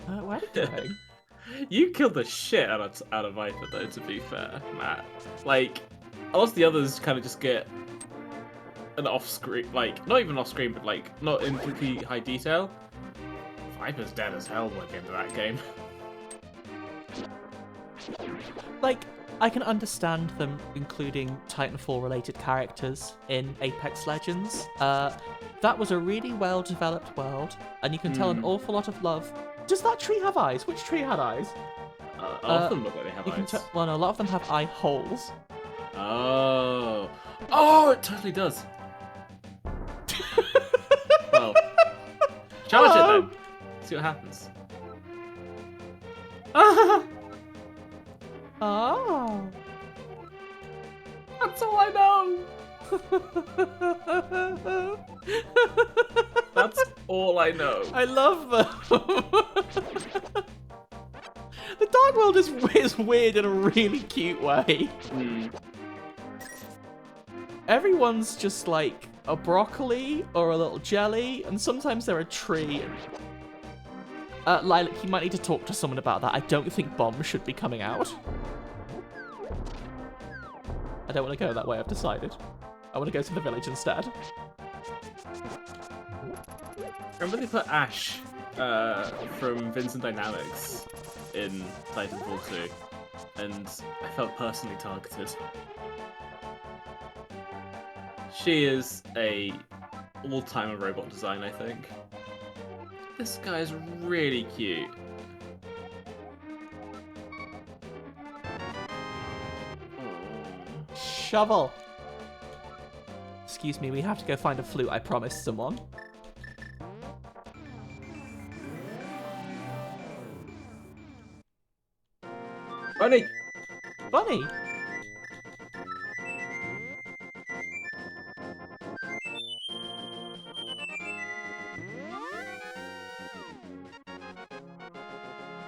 S1: Where are you going?
S3: You killed the shit out of Viper, though, to be fair, Matt. Like, a lot of the others kind of just get an off-screen, like, not even off-screen, but, like, not in completely high detail. Viper's dead as hell by the end of that game.
S1: Like, I can understand them including Titanfall-related characters in Apex Legends. That was a really well-developed world, and you can tell an awful lot of love. Does that tree have eyes? Which tree had eyes?
S3: A lot of them look like they have eyes.
S1: Well, no, a lot of them have eye holes.
S3: Oh. Oh, it totally does. Well, charge it then. See what happens.
S1: Oh.
S3: That's all I know. That's all I know.
S1: I love them. The Dark World is weird in a really cute way. Everyone's just like a broccoli or a little jelly, and sometimes they're a tree. Lilac, you might need to talk to someone about that. I don't think bombs should be coming out. I don't want to go that way, I've decided. I want to go to the village instead.
S3: Remember they put Ash from Vincent Dynamics in Titanfall 2, and I felt personally targeted. She is a all-timer robot design, I think. This guy's really cute.
S1: Shovel! Excuse me, we have to go find a flute, I promised someone.
S3: Bunny!
S1: Bunny!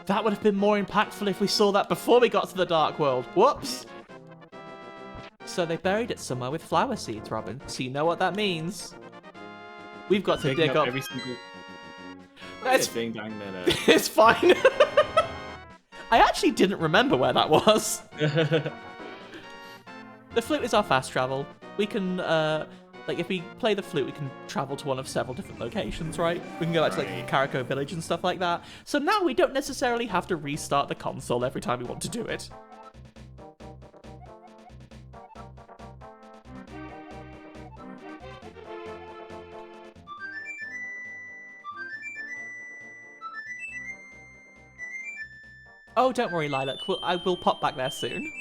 S1: That would have been more impactful if we saw that before we got to the Dark World. Whoops! So they buried it somewhere with flower seeds, Robin. So you know what that means. We've got to dig up...
S3: every single...
S1: It's...
S3: Ding dang minute.
S1: It's fine. I actually didn't remember where that was. The flute is our fast travel. We can like if we play the flute, we can travel to one of several different locations, right? We can go back to like Carico Village and stuff like that. So now we don't necessarily have to restart the console every time we want to do it. Oh, don't worry, Lilac. I will pop back there soon.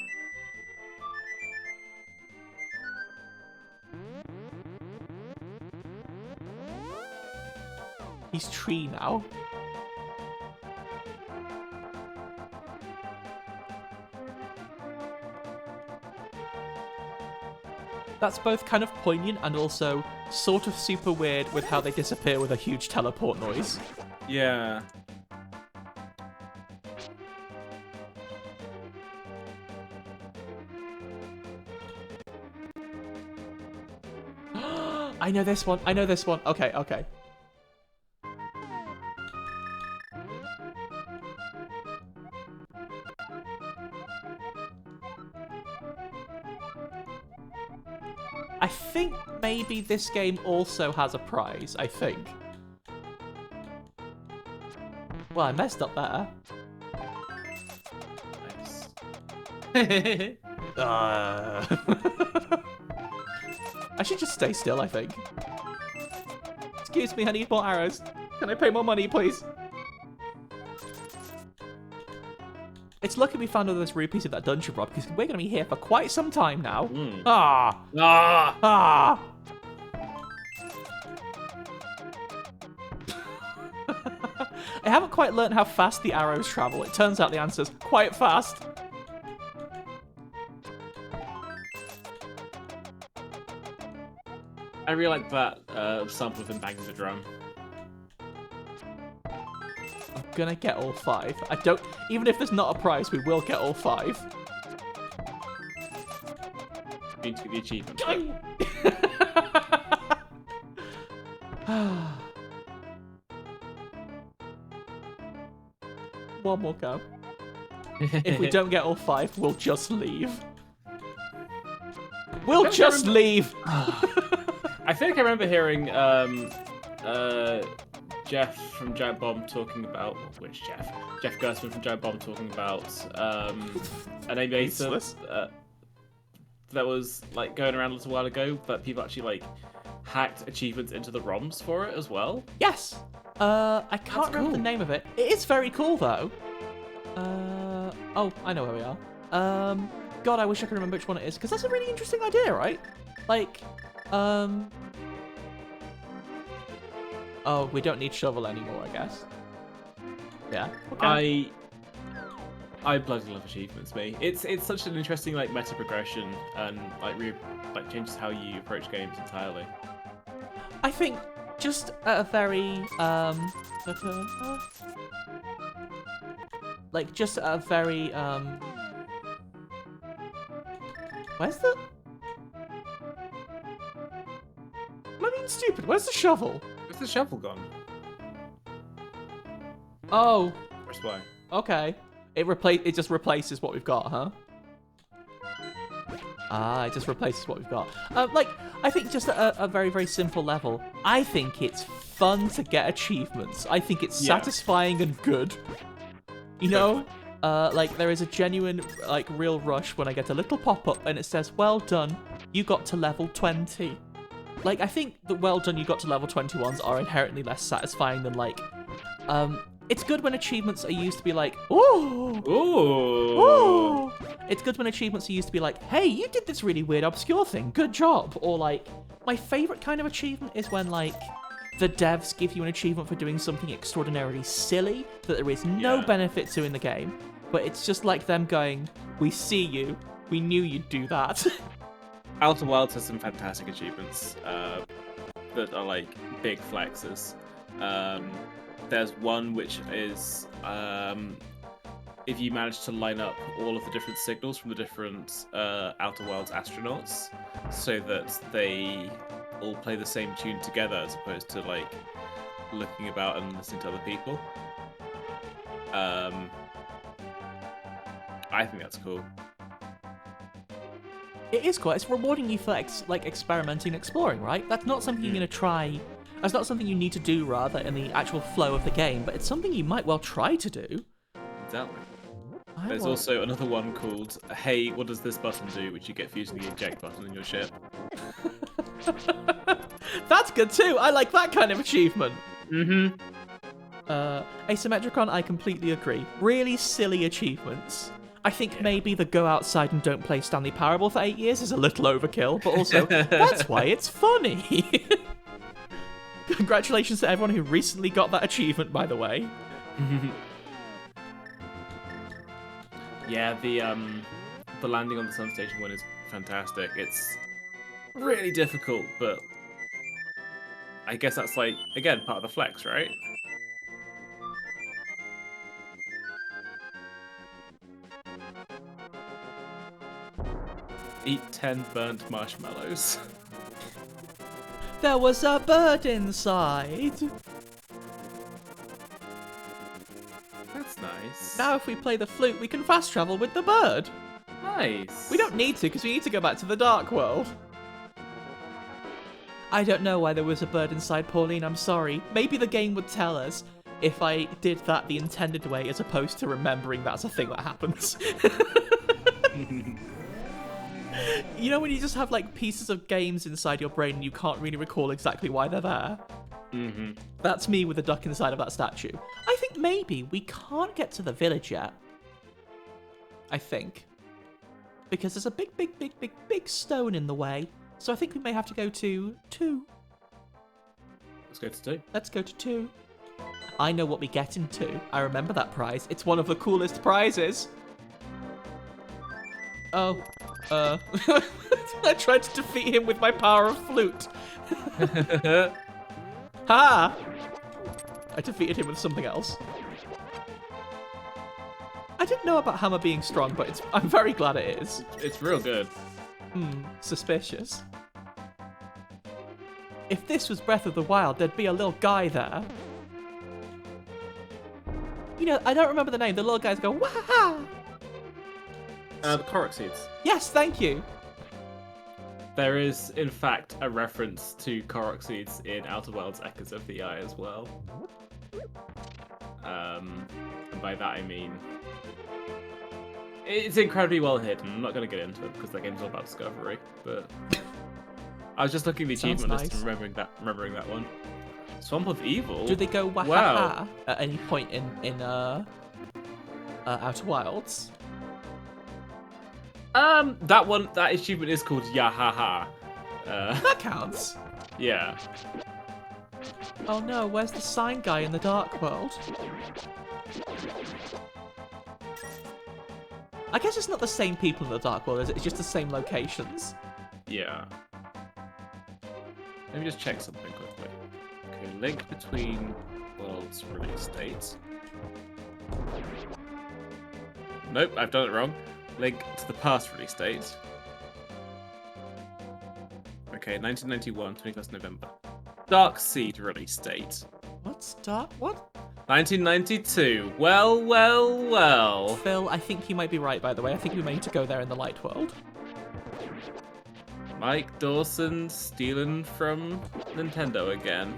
S1: He's tree now. That's both kind of poignant and also sort of super weird with how they disappear with a huge teleport noise.
S3: Yeah.
S1: I know this one. I know this one. Okay, okay. I think maybe this game also has a prize, I think. Well, I messed up there.
S3: Nice.
S1: I should just stay still, I think. Excuse me, I need more arrows. Can I pay more money, please? It's lucky we found all those rupees in that dungeon, Rob, because we're going to be here for quite some time now. Ah!
S3: Ah!
S1: Ah! I haven't quite learned how fast the arrows travel. It turns out the answer's quite fast.
S3: I really like that sample of him banging the drum.
S1: I'm gonna get all 5. I don't... Even if there's not a prize, we will get all 5.
S3: You need to get the achievement.
S1: One more go. If we don't get all 5, we'll just leave. We'll just leave!
S3: I think I remember hearing Jeff from Giant Bomb talking about... Which Jeff? Jeff Gersman from Giant Bomb talking about an emulator that was like going around a little while ago that people actually like hacked achievements into the ROMs for it as well.
S1: Yes! I can't remember the name of it. It is very cool, though. Oh, I know where we are. God, I wish I could remember which one it is, because that's a really interesting idea, right? Like, Oh, we don't need shovel anymore, I guess. Yeah. Okay.
S3: I bloody love achievements, mate. It's such an interesting like meta progression and like changes how you approach games entirely.
S1: I think just at a very like just at a very where's the... Am I being stupid? Where's the shovel?
S3: Where's the shovel gone?
S1: Oh.
S3: Press Y.
S1: Okay. It just replaces what we've got, huh? Ah, it just replaces what we've got. Like, I think just at a very, very simple level, I think it's fun to get achievements. I think it's satisfying and good. You know? Like, there is a genuine, like, real rush when I get a little pop-up and it says, well done, you got to level 20. Like, I think the well done, you got to level 21s are inherently less satisfying than, like, it's good when achievements are used to be like, ooh,
S3: ooh,
S1: ooh. It's good when achievements are used to be like, hey, you did this really weird, obscure thing, good job. Or like, my favorite kind of achievement is when like, the devs give you an achievement for doing something extraordinarily silly that there is no benefit to in the game, but it's just like them going, we see you, we knew you'd do that.
S3: Outer Wilds has some fantastic achievements that are like big flexes. There's one which is if you manage to line up all of the different signals from the different Outer Worlds astronauts so that they all play the same tune together as opposed to like looking about and listening to other people. I think that's cool.
S1: It is quite. It's rewarding you for like experimenting and exploring, right? That's not something you're gonna try. That's not something you need to do, rather, in the actual flow of the game. But it's something you might well try to do.
S3: Exactly. There's also another one called "Hey, what does this button do?" which you get for using the eject button in your ship.
S1: That's good too. I like that kind of achievement.
S3: Mm-hmm.
S1: Asymmetricon, I completely agree. Really silly achievements. I think maybe the go outside and don't play Stanley Parable for 8 years is a little overkill, but also that's why it's funny. Congratulations to everyone who recently got that achievement, by the way.
S3: Yeah, the landing on the Sun Station one is fantastic. It's really difficult, but I guess that's like, again, part of the flex, right? Eat 10 burnt marshmallows.
S1: There was a bird inside.
S3: That's nice.
S1: Now if we play the flute, we can fast travel with the bird.
S3: Nice.
S1: We don't need to, because we need to go back to the Dark World. I don't know why there was a bird inside, Pauline, I'm sorry. Maybe the game would tell us if I did that the intended way, as opposed to remembering that's a thing that happens. You know when you just have like pieces of games inside your brain and you can't really recall exactly why they're there?
S3: Mm-hmm.
S1: That's me with the duck inside of that statue. I think maybe we can't get to the village yet. I think. Because there's a big stone in the way. So I think we may have to go to 2.
S3: Let's go to 2.
S1: Let's go to 2. I know what we get in 2. I remember that prize. It's one of the coolest prizes. Oh. I tried to defeat him with my power of flute. Ha! I defeated him with something else. I didn't know about hammer being strong, but I'm very glad it is.
S3: It's real good.
S1: Suspicious. If this was Breath of the Wild, there'd be a little guy there. You know, I don't remember the name. The little guys go, wah!
S3: The Korok seeds.
S1: Yes, thank you.
S3: There is, in fact, a reference to Korok seeds in Outer Worlds Echoes of the Eye as well. And by that I mean, it's incredibly well hidden. I'm not going to get into it because that game's all about discovery. But I was just looking at the achievement list and remembering that one. Swamp of Evil.
S1: Do they go wahaha
S3: Wow.
S1: at any point in Outer Wilds?
S3: That achievement is called Yahaha.
S1: That counts.
S3: Yeah.
S1: Oh no, where's the sign guy in the Dark World? I guess it's not the same people in the Dark World, is it? It's just the same locations.
S3: Yeah. Let me just check something quickly. Okay, link between worlds release dates. Nope, I've done it wrong. Link to the past release date. Okay, 1991, 21st November. Dark Seed release date.
S1: What's Dark? What?
S3: 1992. Well.
S1: Phil, I think you might be right, by the way. I think we may need to go there in the Light World.
S3: Mike Dawson stealing from Nintendo again.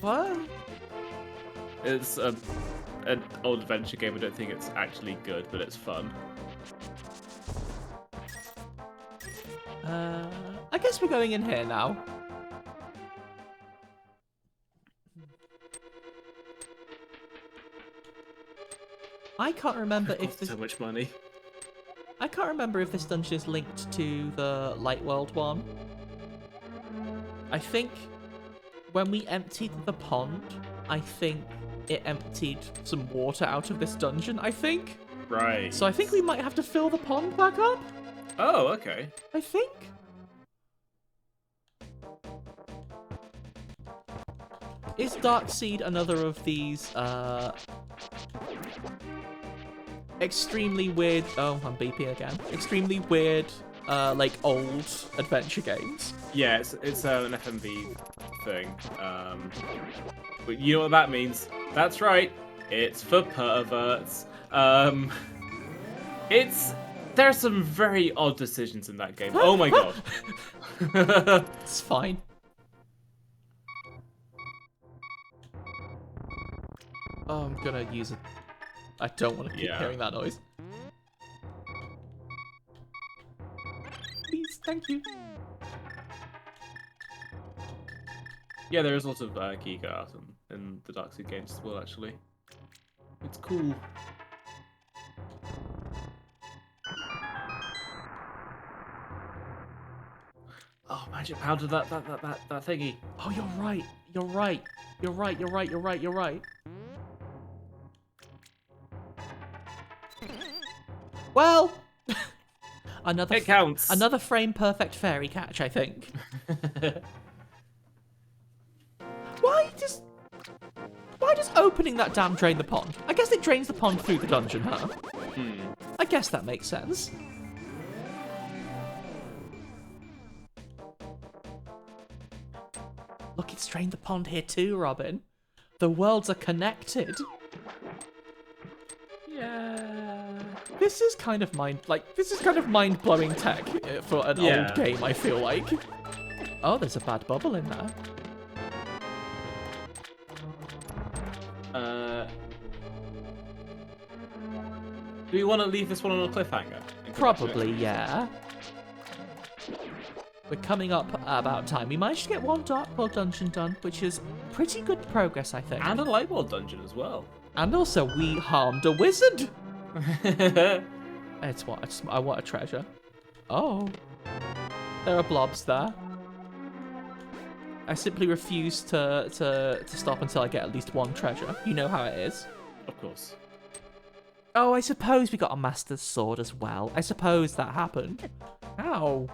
S1: What?
S3: It's an old adventure game. I don't think it's actually good, but it's fun.
S1: I guess we're going in here now. I can't remember if this...
S3: so much money.
S1: I can't remember if this dungeon is linked to the Light World one. I think when we emptied the pond, I think it emptied some water out of this dungeon, I think.
S3: Right.
S1: So I think we might have to fill the pond back up.
S3: Oh, okay.
S1: I think. Is Darkseed another of these extremely weird... Oh, I'm beeping again. Extremely weird, like, old adventure games?
S3: Yeah, it's an FMV thing. But you know what that means? That's right. It's for perverts. It's There are some very odd decisions in that game. Oh my god.
S1: It's fine. Oh, I'm gonna use it. I don't want to keep hearing that noise. Please, thank you.
S3: Yeah, there is lots of geek art in the Dark Souls games as well, actually. It's cool. Oh, magic powder, that thingy.
S1: Oh, you're right. You're right. You're right. You're right. You're right. You're right. Well, another
S3: It counts.
S1: Another frame perfect fairy catch, I think. Why does opening that dam drain the pond? I guess it drains the pond through the dungeon, huh? I guess that makes sense. Look, it's drained the pond here too, Robin. The worlds are connected.
S3: Yeah.
S1: This is kind of mind-blowing tech for an old game, I feel like. Oh, there's a bad bubble in there.
S3: Do we want to leave this one on a cliffhanger?
S1: Probably, yeah. We're coming up about time. We managed to get one Dark World dungeon done, which is pretty good progress, I think.
S3: And a Light World dungeon as well.
S1: And also, we harmed a wizard. I want a treasure. Oh, there are blobs there. I simply refuse to stop until I get at least one treasure. You know how it is.
S3: Of course.
S1: Oh, I suppose we got a Master's Sword as well. I suppose that happened. Ow.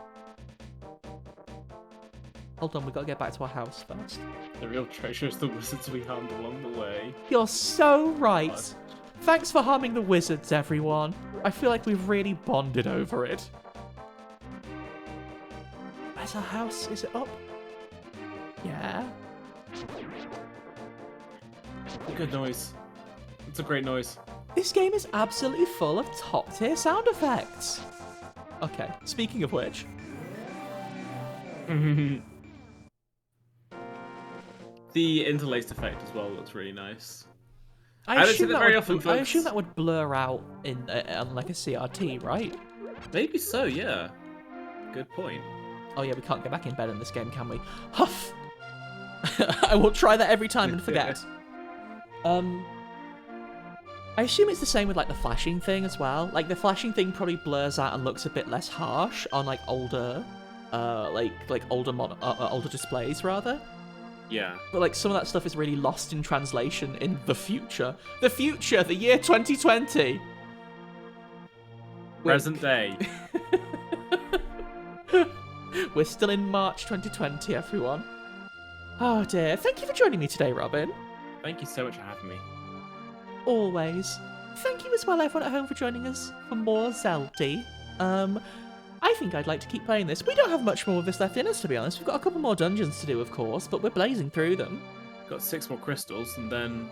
S1: Hold on, we gotta get back to our house first.
S3: The real treasure is the wizards we harmed along the way.
S1: You're so right. Thanks for harming the wizards, everyone. I feel like we've really bonded over it. Where's our house? Is it up? Yeah.
S3: Good noise. It's a great noise.
S1: This game is absolutely full of top-tier sound effects. Okay, speaking of which.
S3: The interlaced effect as well looks really nice.
S1: I
S3: assume
S1: that would blur out in on like a CRT, right?
S3: Maybe so, yeah. Good point.
S1: Oh yeah, we can't get back in bed in this game, can we? Huff! I will try that every time and forget. I assume it's the same with like the flashing thing as well. Like the flashing thing probably blurs out and looks a bit less harsh on like older, older displays rather.
S3: Yeah.
S1: But like some of that stuff is really lost in translation in the future. The future, the year 2020.
S3: Present day.
S1: We're still in March 2020, everyone. Oh dear. Thank you for joining me today, Robin.
S3: Thank you so much for having me.
S1: Always. Thank you as well, everyone at home, for joining us for more Zelda. I think I'd like to keep playing this. We don't have much more of this left in us, to be honest. We've got a couple more dungeons to do, of course, but we're blazing through them.
S3: Got 6 more crystals, and then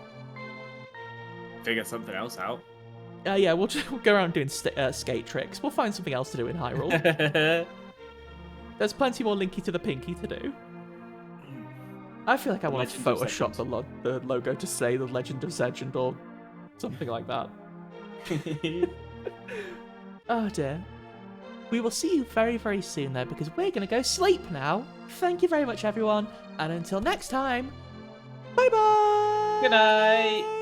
S3: figure something else out.
S1: Yeah, we'll go around doing skate tricks. We'll find something else to do in Hyrule. There's plenty more Linky to the Pinky to do. I feel like I want to Photoshop the logo to say The Legend of Zegend or something like that. Oh dear. We will see you very, very soon, though, because we're going to go sleep now. Thank you very much, everyone. And until next time, bye-bye!
S3: Good night!